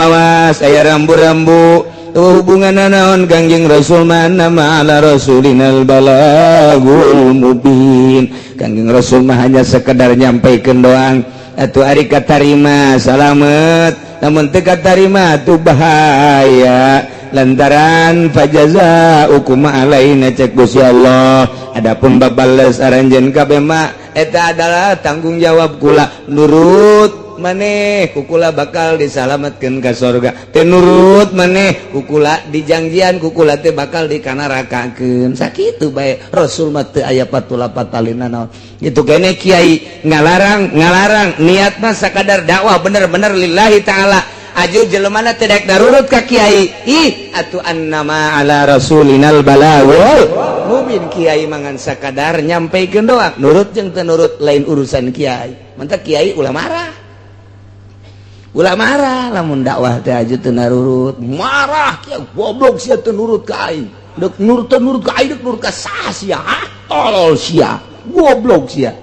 awas aya rambu-rambu hubungan naon Kangjeng Rasul mana ma'ala rasulinal balagul mubin Kangjeng Rasul mah hanya sekedar nyampaikeun doang atuh ari katarima salamet namun teu katarima atuh bahaya lantaran fajazaukum alaina cek Gusti Allah adapun babales aranjeun kabeh mah eta adalah tanggung jawab kula nurut maneh kukula bakal disalametkeun ka surga teu nurut maneh kukula dijangjian kukula teh bakal dikanarakakeun sakitu bae Rasul mah teu aya patula-patalina naon kitu kene kiai ngalarang niat mah sakadar dakwah bener-bener lillahi taala aju jelema teh daek darurut ka kiai atuh annama ala rasulinal balagul mubin kiai mangan sakadar nyampaikeun doa nurut jeung teu nurut lain urusan kiai mantap kiai ulah marah lamun dakwah teh aju teu narurut marah kieu goblok sia teu nurut ka aing dek nurut ka aing nur ka sia tolol sia goblok sia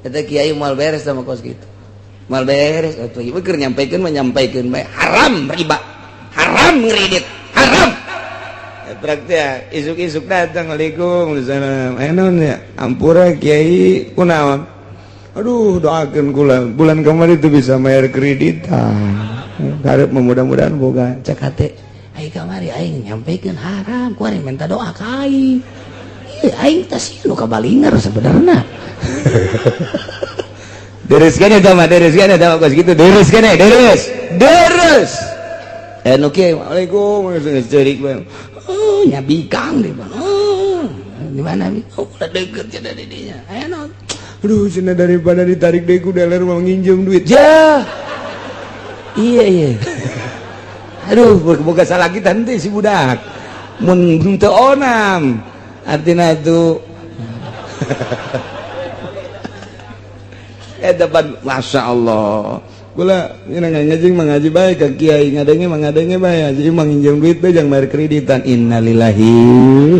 eta kiai moal beres sama kos gitu mal beres atuh ieu keur nyampaikeun bae haram riba haram ngredit haram praktek isuk-isuk datang Waalaikumsalam salam enon ya ampura kiai kunaon aduh doakeun kula bulan kemarin itu bisa bayar kreditan harap mudah-mudahan boga cek hate aing kamari aing nyampaikeun haram ku ari minta doa ka aing aing teh sieu kabalinger sebenarnya deres kos gitu deres anu kieu Waalaikum ceurik bae oh nyabikang di mana di mana udah deket cenah di dinya aya naon aduh cenah daripada ditarik deui ku dealer mau nginjem duit ya iya aduh boga salakitan teh si budak mun teu onam artina itu depan Masya Allah kula ngajing mengaji baik ke kiai ngadenge bae jadi manginjam duit bae jangan bayar kreditan innalillahi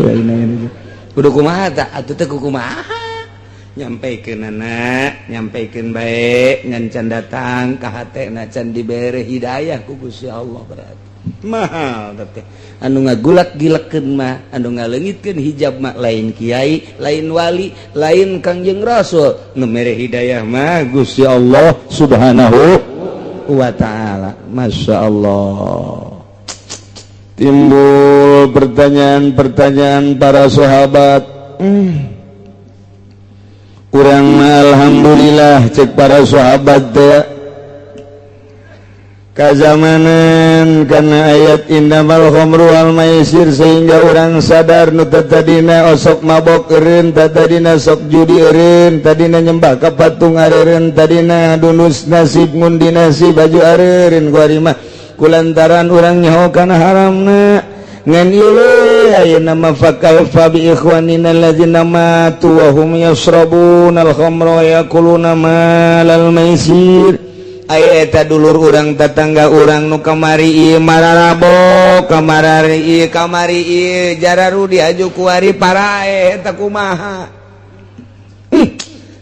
wa inna ilaihi kudu kumaha tah atuh teh kumaha nyampaikeun bae ngan can datang ka hatena can dibere hidayah ku Gusti Allah berarti mahal teh anu ngagulat-gilekeun mah anu ngaleungitkeun hijab mah lain kiai lain wali lain Kangjeng Rasul nu mere hidayah mah Gusti Allah Subhanahu wa ta'ala. Masya Allah timbul pertanyaan para sahabat kurang alhamdulillah cek para sahabat teh kazamanan karena ayat innamal khamru wal maisir sehingga orang sadar nu tadina osok mabok eureun tadina sok judi eureun tadina nyembah ka patung areureun tadina dunus nasib ngundi nasib baju areureun ku ari mah kulantaran urang nyaho kana haramna ngan ieu ayeuna mah fakal fa bi ikhwanina alladzina matu wa hum yasrabuna al khamra wa yaquluna malal maisir aya eta dulur urang tetangga urang nu kamari ieu mararabo kamari ieu jararu diaju ku ari parae eta kumaha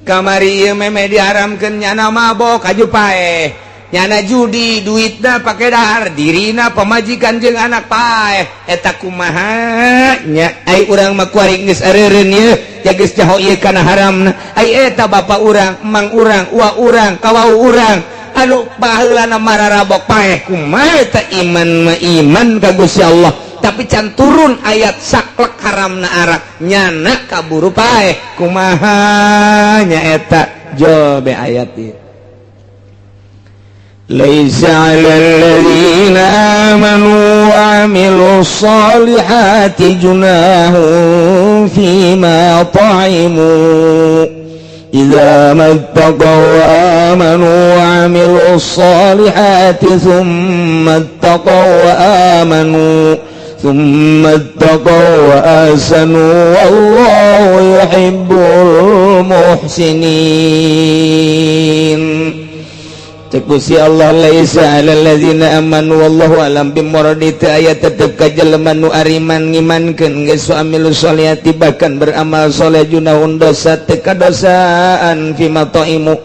kamari ieu meme diharamkeun nyana mabok aju pae nyana judi duitna pake dahar dirina pamajikan jeung anak pae eta kumaha nya ai urang mah kuari geus areureun ieu ya geus jaho ieu kana haramna ai eta bapa urang emang urang uwa urang kawau urang anu baheulana mararabok paeh kumaha eta iman ka Gusti Allah tapi can turun ayat saklek haramna arak nyana kaburu paeh kumaha nya eta jobe ayat ieu laisa 'alal ladzina amanu wa 'amilus solihati junahun fima ta'imu idza mattaqaw wa amanu wa 'amilus solihati thumma ittaqaw wa amanu thumma ittaqaw wa ahsanu wallahu yuhibbul muhsinin. Cek Gusti Allah laisa 'alal ladzina amanu wallahu alam bimuradi teu aya tetep ka jelema nu ariman ngimankeun geus amilus solihati bahkan beramal soleh junahun dosa teu kadosaan fima taimu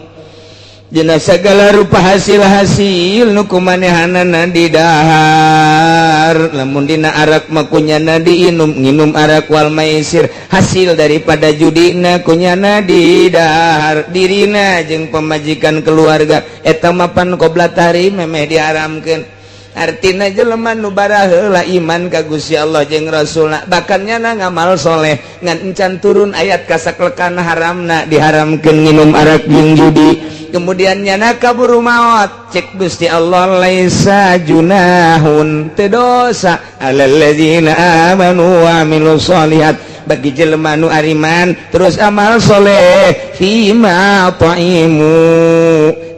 dina sagala rupa hasil-hasil nu kumanehanana di dahar lamun dina arak mah kunyana diinum nginum arak wal maisir hasil daripada judina kunyana di dahar dirina jeung pemajikan keluarga eta mapan qoblat hari memeh diharamkeun artina jelema nu baraheula iman ka Gusti Allah jeung Rasulna bahkan nyana ngamal soleh ngan encan turun ayat kasaklekan haramna diharamkeun nginum arak jeung judi kemudian nyana kaburu maot cek Gusti Allah laisa junahun teu dosa 'alal ladzina amanu wa 'amilus solihat bagi jelema nu ariman terus amal soleh fima ta'imu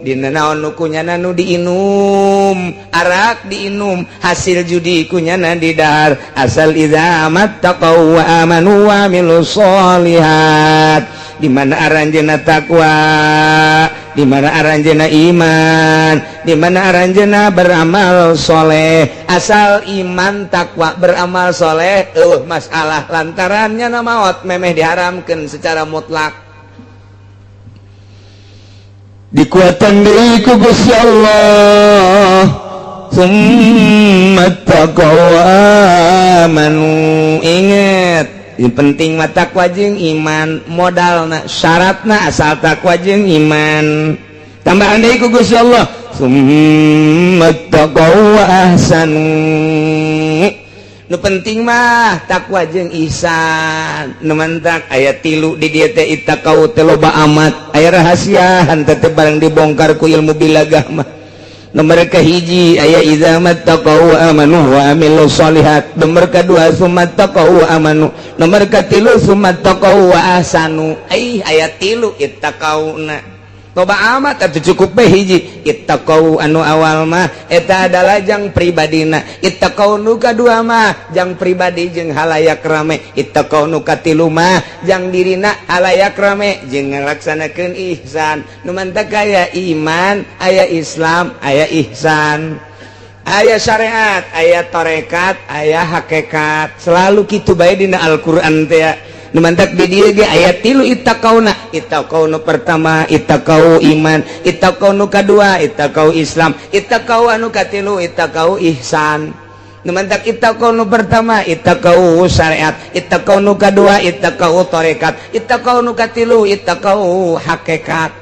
dina naon nu kunyana nu diinum arak diinum hasil judi kunyana di dahar asal idza mattaqaw wa amanu wa 'amilus solihat di mana aranjeunna takwa di mana aranjeunna iman, di mana aranjeunna beramal soleh. Asal iman takwa beramal soleh masalah lantarannya maot memeh diharamkeun secara mutlak. Dikuatan deui ku Gusti Allah. Summa taqwa amanu, inget yang penting mah takwa jeung iman, modalna syaratna asal takwa jeung iman. Tambahan deui ku Gusti Allah, summa taqwa ahsanu. Nu penting mah takwa jeung ihsan. Nu mantak aya 3 di dieu teh ittaqau teh loba amat. Aya rahasia henteu teh barang dibongkar ku ilmu bilagah mah. Nomor kahiji aya idza mattaqau wa amanu wa amilus solihat. Nomor kedua summa taqau wa amanu. Nomor katilu summa taqau wa ahsanu. Aya 3 ittaqauna. Loba amat atuh cukup bae hiji. Ittaqau anu awal mah eta adalah jang pribadina. Ittaqau nu kadua mah jang pribadi jeung halayak rame. Ittaqau nu katilu mah jang dirina halayak rame jeung ngalaksanakeun ihsan. Nu mantak aya iman, aya Islam, aya ihsan. Aya syariat, aya tarekat, aya hakikat. Selalu kitu bae dina Al-Qur'an teh. Nu mantak di dieu ge aya 3 ittaqauna. Ittaqau nu pertama ittaqau iman, ittaqau nu kadua ittaqau Islam, ittaqau anu katilu ittaqau ihsan. Nu mantak ittaqau nu pertama ittaqau syariat, ittaqau nu kadua ittaqau tarekat, ittaqau nu katilu ittaqau hakikat.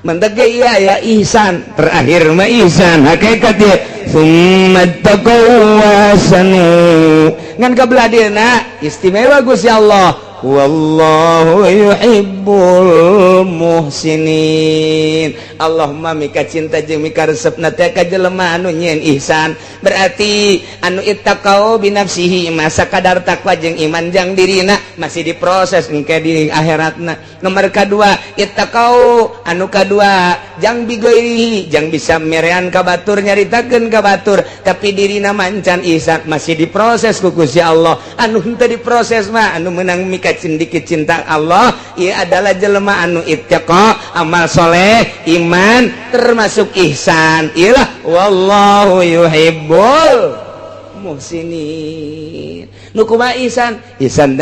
Mantak ge ieu aya ihsan, terakhir mah ihsan, hakikat ye summa taqau wasanu. Ngan kabladina istimewa Gusti Allah. Wallahu yuhibbul muhsinin. Allahumma mika cinta jeung mika resepna teh ka jelema anu nyieun ihsan. Berarti anu ittaqau binafsihi masa kadar takwa jeung iman jang dirina masih diproses engke di akhiratna. Nomor kadua ittaqau anu kadua jang bigoirihi jang bisa merean ka batur nyaritakeun ka batur tapi dirina mancan ihsan masih diproses ku Gusti Allah. Anu henteu diproses mah anu meunang mika sedikit cinta Allah ia adalah jelema anu ittaqa amal soleh iman termasuk ihsan. Iyalah wallahu yuhibbul muhsinin. Nu kumaha ihsan? Ihsan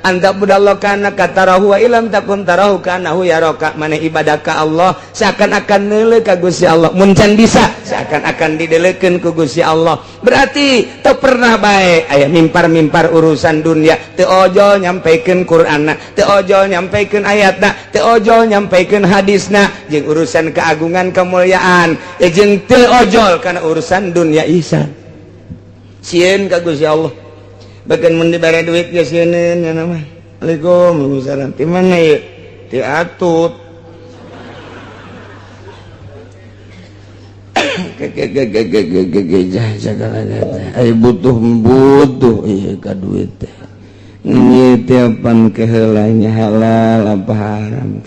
anta budallah kana katarahu wa ilam takun tarahu kana hu yaraka. Maneh ibadah ka Allah seakan-akan neuleuh ka Gusti Allah. Mun can bisa seakan-akan dideleukeun ku Gusti Allah. Berarti teu pernah bae aya mimpar-mimpar urusan dunia, teu ojol nyampaikeun Qur'anna, teu ojol nyampaikeun ayatna, teu ojol nyampaikeun hadisna jeung urusan keagungan kemuliaan, jeung teu ojol kana urusan dunia ihsan. Sieun ka Gusti Allah. Bahkan mun dibere duit ge sieun nya mah. Waalaikumsalam. Ti mana ieu? Ti atut. Ai butuh ieu ka duit teh. Ieu teh pan keheulanya halal apa haram.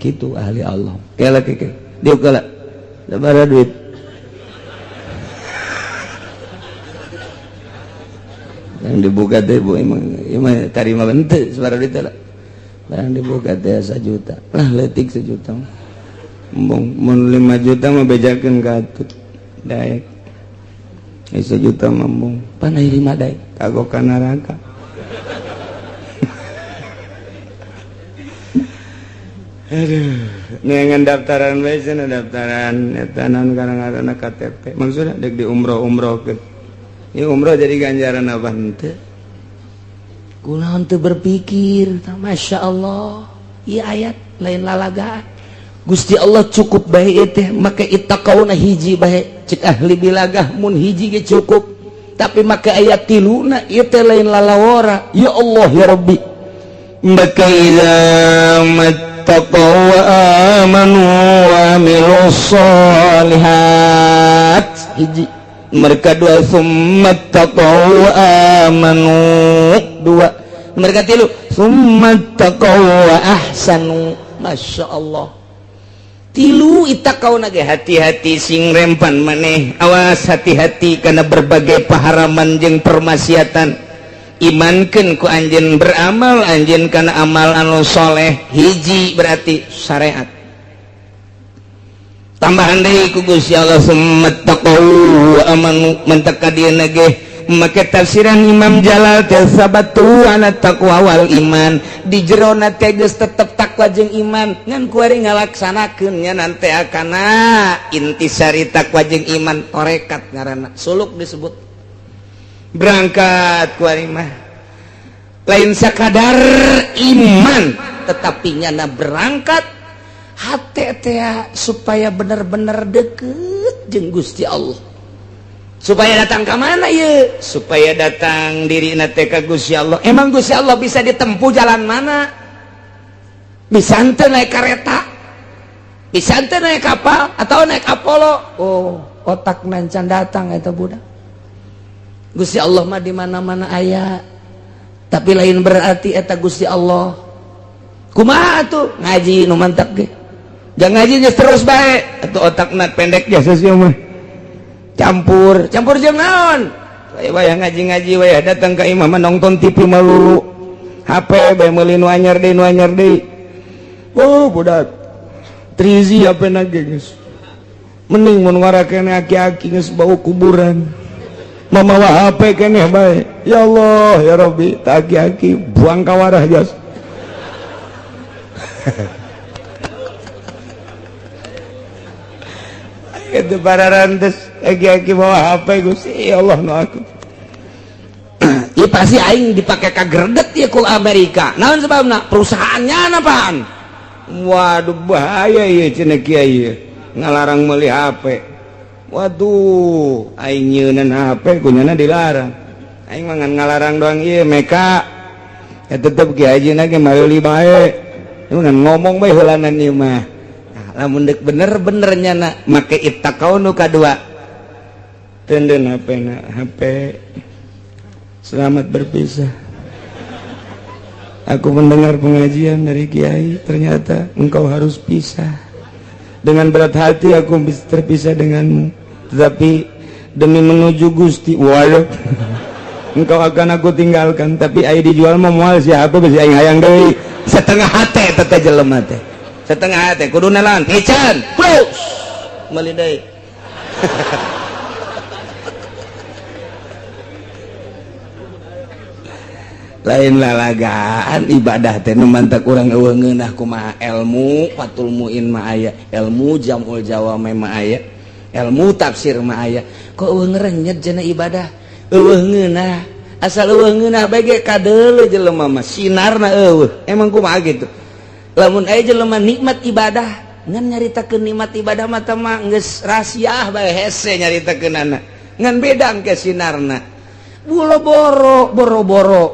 Kitu ahli Allah. Kela dieu kala. Sabaraha duit? Yang dibuka teh bu emang tarima bente sabaraha duit lah. Barang dibuka teh 1 juta. Lah leutik 1 juta. Mun 5 juta mah bejakeun ka atut. Daek. 1 juta mah mung. Pan aya 5 daek kagok ka neraka. Aduh, nengan daftaran bae cenah daftaran eta naon kadang-kadang KTP. Maksudna dek di umroh-umrohkeun. Ini umroh jadi ganjaran apa henteu? Kunaon teu berpikir, Masya Allah. Ieu ayat lain lalagaan. Gusti Allah cukup bae teh make ittaqauna hiji bae. Cek ahli bilagah mun hiji ge cukup. Tapi make ayat 3 ieu teh lain lalawara. Ya Allah ya Rabbi. Maka idza mattaqaw wa amanu wa amilus solihat. Hiji mereka 2 summat taqaw wa amanu 2 mereka 3 summat taqaw wa ahsanu. Masya Allah 3 ittaqauna ge hati-hati sing rempan maneh awas hati-hati karena berbagai paharaman jeung permaksiatan. Imankeun ku anjeun beramal anjeun kana amal anu soleh hiji berarti syariat tambahan deui ku Gusti Allah summa taqaw amanu mentaka dieuna ge make tafsiran Imam Jalal teh sabatu ala taqwa wal iman di jerona teh geus tetep takwa jeung iman ngan kuari ngalaksanakeun nya nanti akana intisari takwa jeung iman torekat ngaranna suluk disebut berangkat kuari mah lain sakadar iman tetapi nyana berangkat hati teh supaya bener-bener deket jeung Gusti Allah supaya datang ke mana ya supaya datang diri nate ka Gusti Allah emang Gusti Allah bisa ditempuh jalan mana bisa ente naik kereta bisa ente naik kapal atau naik Apollo oh otak nancan datang eta budak Gusti Allah mah di mana-mana aya tapi lain berarti eta Gusti Allah kumaha tuh ngaji nu mantap ge jangan ngajinya terus bae atuh otakna pendek jasa sia mah campur jeung naon wayah ngaji wayah datang ka imam nonton TV melulu HP bae meuli nu anyar deui oh budak trizi HP na geus mending mun warakene aki-aki geus bau kuburan mamawa HP keneh bae ya Allah ya Rabbi tak aki-aki buang ka warah jas itu para rantes aki-aki bawa HP Gusti ya Allah no aku ieu pasti aing dipake kagredet ya ku Amerika naon sebabna perusahaannya napaan waduh bahaya ieu cenah kieu ngalarang meuli HP waduh aing nyeunan HP kunyana dilarang aing mah ngan ngalarang doang ieu meka ya tetep ki hajina ge meuli bae ngan ngomong bae heulanan ieu mah lamun dek bener-bener nyana make ittaqau nu kadua tenden HP selamat berpisah aku mendengar pengajian dari Kiai ternyata engkau harus pisah dengan berat hati aku bisa terpisah denganmu tetapi demi menuju Gusti waduh engkau akan aku tinggalkan tapi ai dijual mah moal si HP bisi aing hayang deui setengah hate teh jelema teh setengah hati kudu nalan pican plus meuli deui lain lalagaan ibadah teh nu mantak urang eueuh ngeunah kumaha ilmu fatul muin mah aya ilmu jamul jawami mah aya ilmu tafsir mah aya kok eueuh ngerenyet cenah ibadah eueuh ngeunah asal eueuh ngeunah bae ge kadeuleu jelema mah sinarna eueuh emang kumaha gitu lamun aya jelema nikmat ibadah ngan nyaritakeun nikmat ibadah mah teh mah geus rahasia bae hese nyaritakeunana ngan beda engke sinarna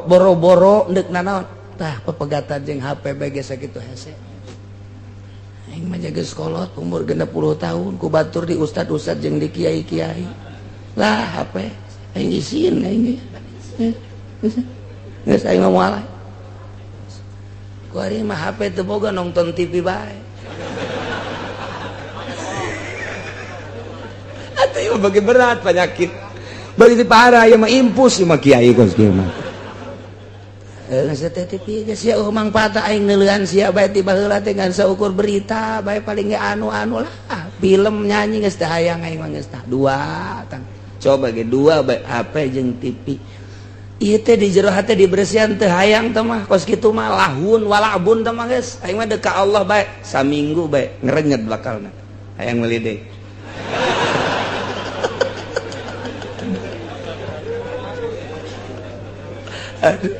boro-boro ndek nanaon tah pepegatan jeung HP bae ge sakitu hese aing mah geus kolot umur 60 tahun ku batur di ustad-ustad jeung di kiai-kiai lah HP aing isin aing geus aing ngomong alay kuari mah HP teu boga nonton TV bae atuh ieu bagi berat penyakit bagi ti parah ieu mah impus ieu mah kiai kos kieu mah geus teh TV geus sia mangpaat aing neuleuan sia bae ti baheula teh ngan saukur berita bae paling ge anu-anu lah film nyanyi geus teh hayang aing mah geus tah dua tang coba ge dua bae HP jeung TV ieu teh di jero hate diberesihan teh hayang teh mah kos kitu mah lahun walabun teh mah geus aing mah deuk ka Allah bae saminggu bae ngerenyet bakalna hayang meuli deui aduh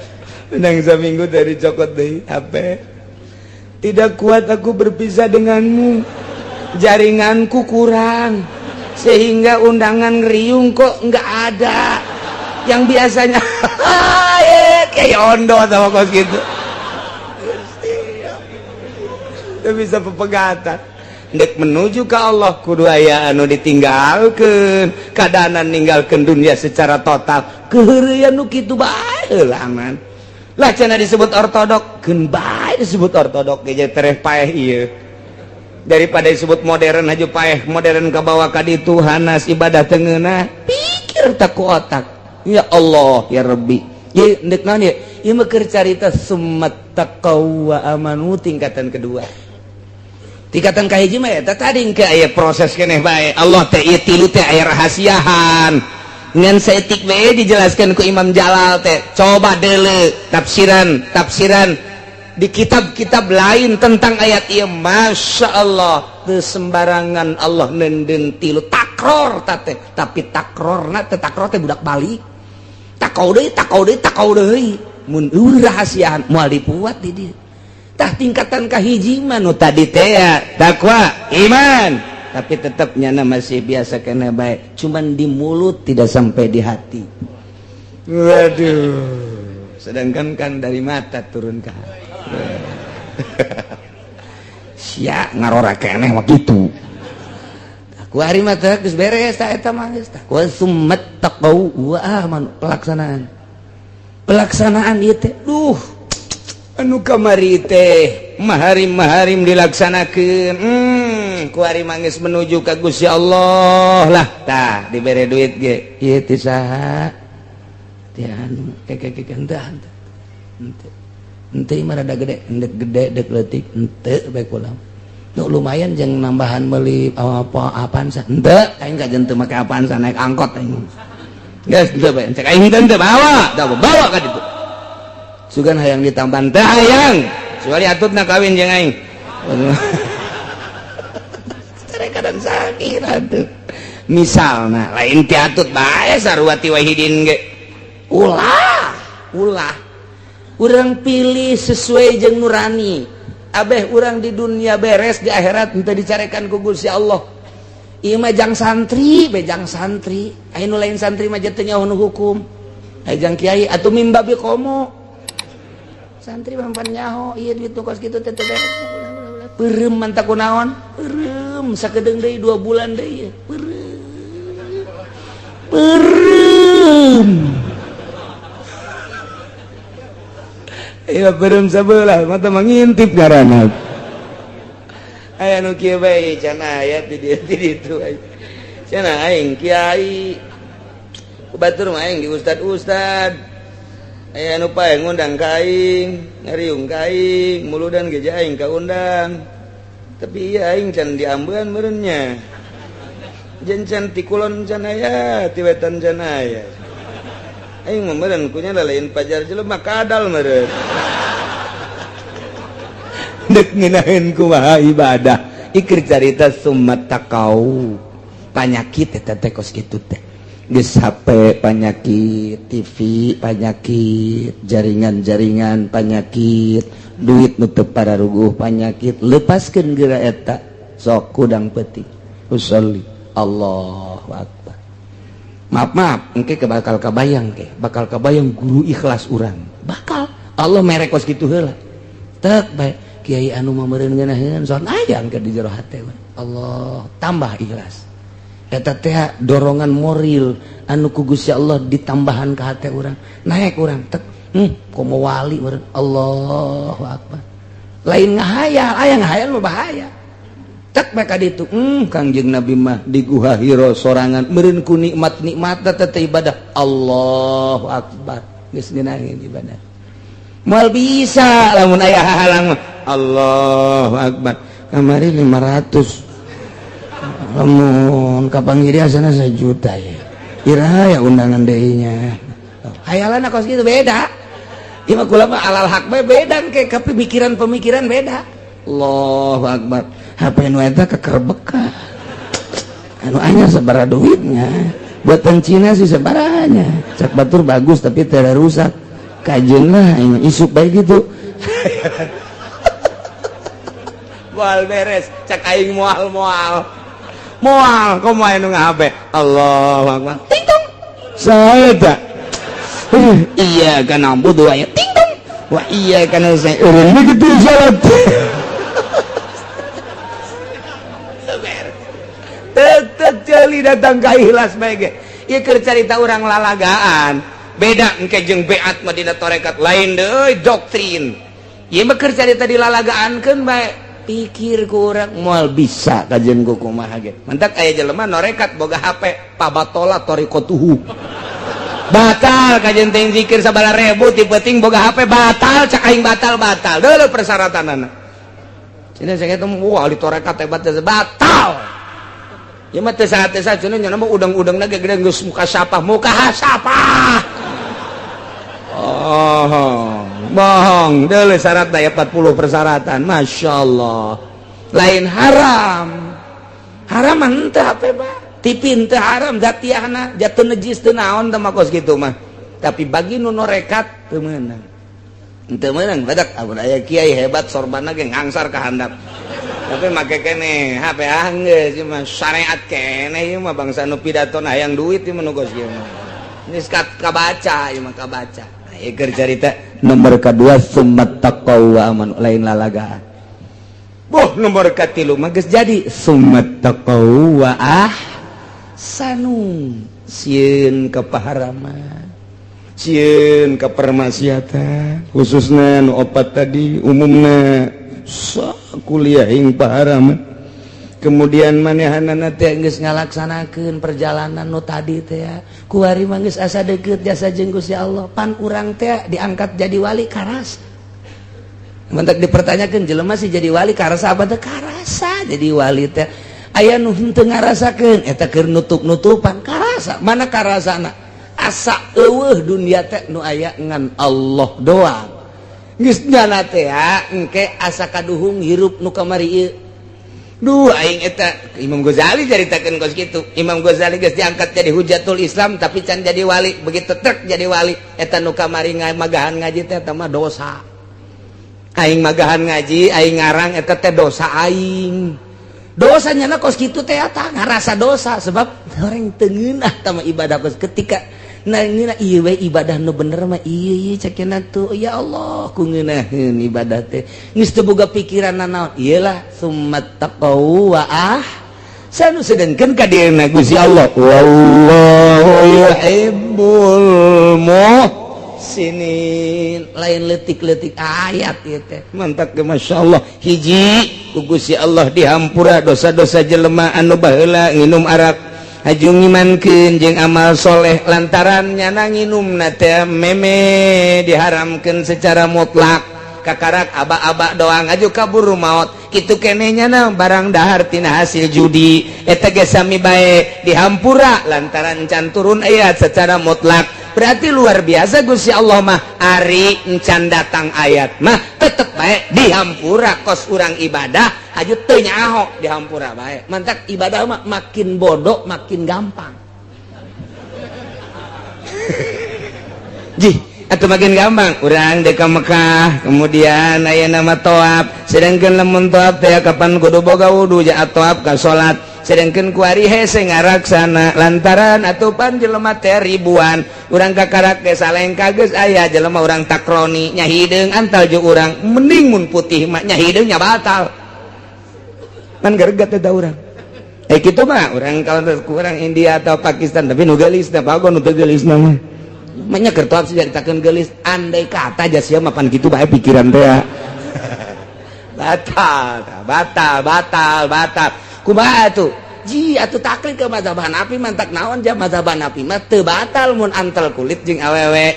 menang saminggu dari cokot deui HP tidak kuat aku berpisah denganmu jaringanku kurang sehingga undangan ngeriung kok enggak ada yang biasanya kayak ondo sama kos gitu itu bisa pepegatan ndek menuju ke Allah kudu aya anu ditinggalkeun kadaanan ninggalkeun dunia secara total keheureuyan nu kitu bae heula aman lah cenah disebut ortodok geun bae disebut ortodok ge tereh paeh ieu daripada disebut modern haju paeh modern ka bawa ka ditu hanas ibadah teu ngeunah pikir tak ku otak ya Allah ya Rabbi ya ndek naon ya ieu mah keur carita summat taqwa wa amanu tingkatan kedua tingkatan kahiji mah eta tadi ke aya proses keneh bae Allah teh ieu tilu teh aya rahasiahan ngan saeutik bae dijelaskan ku Imam Jalal teh coba deuleu tafsiran di kitab-kitab lain tentang ayat ieu Masya Allah teu sembarangan Allah nenden tilu takror teh tapi takrorna teh takror teh budak balik takau deui mun rahasiaan moal dipuat di dieu tah tingkatan kahiji mah nu tadi teh takwa iman tapi tetap nyana masih biasa kena baik cuman di mulut tidak sampai di hati waduh sedangkan kan dari mata turun ke hati sia ngarora keneh mah kitu takwa hari mah teh geus beres tah eta mah geus takwa summat taqau wa aman pelaksanaan ieu teh duh anu kamari teh maharim dilaksanakeun ku ari mangis menuju ka Gusti Allah lah tah dibere duit ge ieu teh saha teh anu ente mah rada gede dek leutik ente bae kula nu lumayan jeung nambahan meuli apaan sa ente aing ka jeung teu make apaan sa naik angkot aing geus teu bae cek aing teu bawa ka ditu sugan hayang ditambahan teh hayang soalnya atutna kawin jeung aing kadang sakit atuh misalna lain ti atut bae sarua ti wahidin ge ulah urang pilih sesuai jeung nurani abeh urang di dunia beres di akhirat henteu dicarekan ku Gusti Allah ieu mah jang santri aya nu lain santri mah teu nyaho nu hukum aya jang kiai atuh mimba bi komo santri mampan nyaho ieu duit nu kos kitu teh teu beres peureum manta kunaon peureum sakedeung deui 2 bulan deui peureum iya peureum sabelah mata mangintip ngaranna aya nu kieu bae cenah aya di ditu cenah aing kiai batur mah aing di ustad aya anu pae ngundang ka aing ngariung ka aing muludan ge aing kaundang tapi ieu aing can diambeun meureun nya jen can ti kulon can aya ti wetan can aya aing mah meureun kunya lain pajar jelema kadal meureun dek ngeunaheun kumaha ibadah ikir carita summat taqau panyakit eta teh kos kitu teh geus HP panyakit TV panyakit jaringan panyakit duit nu teu pararuguh panyakit lepaskeun geura eta sok kudang peuting usolli Allahu akbar maaf engke bakal kabayang guru ikhlas urang bakal Allah mere kos kitu heula teu bae kiai anu mah meureun ngeunaheun sok aya angker di jero hate Allah tambah ikhlas eta teh dorongan moral anu ku Gusti Allah ditambahan ka hate urang naek urang tek komo wali meureun Allahu akbar lain ngahayal aya ngahayal mah bahaya tek bae ka ditu Kangjeng Nabi mah di Guha Hira sorangan meureun ku nikmat-nikmatna teh ibadah Allahu akbar geus ngeunaheun ibadah moal bisa lamun aya hahalang mah Allahu akbar kamari 500 lamun kapangiri asana 1 juta ya iraha ya undangan deui-nya hayalanna kos kitu beda ieu mah kula mah alal haq bae beda ke pemikiran beda Allahu akbar HP nu eta kekerbek anu anyar sabaraha duitnya buatan Cina sih sabaranya cak batur bagus tapi teu rusak kajeun lah isuk bae gitu moal beres cak aing moal komo aya nu ngahabe Allahu akbar ting tong saha eta iya kana budu aya ting tong wa iya kana saya urang kitu salat tetep ceuli datang ka ikhlas bae ge ieu keur carita urang lalagaan beda engke jeung beat mah dina tarekat lain deui doktrin ieu mah keur carita dilalagaankeun bae pikir ku urang moal bisa kajian ku kumaha ge mantak aya jelema norekat boga HP pabatola torikotuhu batal kajian teh zikir 9.000 ti peuting boga HP batal cak aing batal deuleu persyaratanana Cina saya kata wah di torekat hebat batal. Ya mah teh saat cenah nya mah udang-udang lagi gede geus muka siapa? Muka siapa? Oh, bohong. Deuleu syarat daya 40 persyaratan. Masyaallah. Lain haram. Haram mah henteu apa ba? Tipin teu haram zatiahna, jatuh najis teu naon teh mah kos kitu mah. Tapi bagi nu norekat teu meunang. Henteu meunang badak amun aya kiai hebat sorbanna ge ngangsar ka handap. Tapi make kene HP geus mah syariat kene ieu mah bangsa nu pidatona hayang duit ieu mah nu kos kieu mah. Geus kabaca ieu mah kabaca. Keur carita nomor kedua summat taqwa aman lain lalagaan. Boh nomor katilu mah geus jadi summat taqwa sanu sieun ka paharaman. Sieun ka permaksiatan khususna nu opat tadi umumna kuliah ing paharaman. Kemudian manehanana teh geus ngalaksanakeun perjalanan nu tadi teh kuari mah geus asa deukeut jasa jeung Gusti Allah pan urang teh diangkat jadi wali karas. Mentak dipertanyakeun jelema sih jadi wali karasa apa teh karasa jadi wali teh aya nu henteu ngarasakeun eta keur nutup-nutupan karasa mana karasana asa eueuh dunia teh nu aya ngan Allah doang geus nyana teh engke asa kaduhung hirup nu kamari ieu. Duh aing eta Imam Ghazali caritakeun kos kitu. Imam Ghazali geus diangkat jadi hujatul Islam tapi can jadi wali. Begitu trek jadi wali eta nu kamari magahan ngaji teh eta mah dosa. Aing magahan ngaji aing ngarang eta teh dosa aing. Dosanya na kos kitu teh eta ngarasa dosa sebab orang teu ngeunah tah ibadah kos ketika nangina ieu we ibadah nu bener mah ieu cekena tuh ya Allah ku ngeunaheun ibadah teh geus teu boga pikiran naon iyalah summat taqwa sanu sedengkeun ka dieuna Gusti Allah wallahu yuhibbul muhsinin lain leutik-leutik ayat ieu teh mantap ge masyaallah hiji ku Gusti Allah dihampura dosa-dosa jelema anu baheula nginum arak haju ngimankeun jeung amal soleh lantaran nyana nginumna teh meme diharamkeun secara mutlak kakarak aba-aba doang aju kabur maut kitu keneh nyana barang dahar tina hasil judi eta ge sami bae dihampura lantaran can turun ayat secara mutlak berarti luar biasa Gusti Allah mah ari encan datang ayat mah tetep bae dihampura kos urang ibadah aju teu nyaho dihampura bae mantak ibadah mah makin bodoh makin gampang jih atuh makin gampang urang dek ka Mekah kemudian aya nama toab sedangkeun lamun toab teh kapan kudu boga wudu ja toab ka salat sedangkeun kuari hese ngaraksana lantaran atupan jelema teh ribuan urang kakarak ge salengka geus aya jelema urang takroni nya hideung antal jeung urang mending mun putih mah nya hideung nya batal man garegat eta urang kitu mah urang kalau kurang India atau Pakistan tapi nu geulis teh bagon nu teu geulis mah nya keur toab sih caritakeun geulis andai kata jas sia mapan kitu bae pikiran teh batal kumaha atuh ji atuh taklid ke mazhab Hanafi mantak naon ja mazhab Hanafi mah teu batal mun antel kulit jeung awewe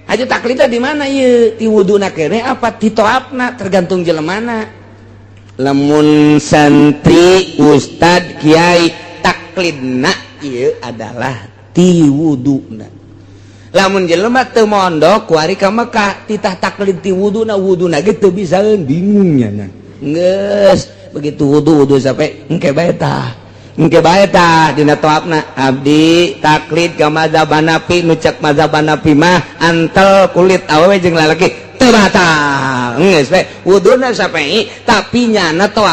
aju taklidna di mana ieu ti wuduna keneh apa ti toabna tergantung jelemana lamun santri ustad kiai taklidna ieu adalah ti wuduna lamun jelema teu mondok kuari ka Mekah titah taklid ti wuduna ge teu bisaeun bingung nya geus begitu wudu sampai engke bae tah dina toabna abdi taklid ka mazhab Hanafi nu cek mazhab Hanafi mah antel kulit awewe jeung lalaki teu batal geus we wuduna sampai tapi nyana toab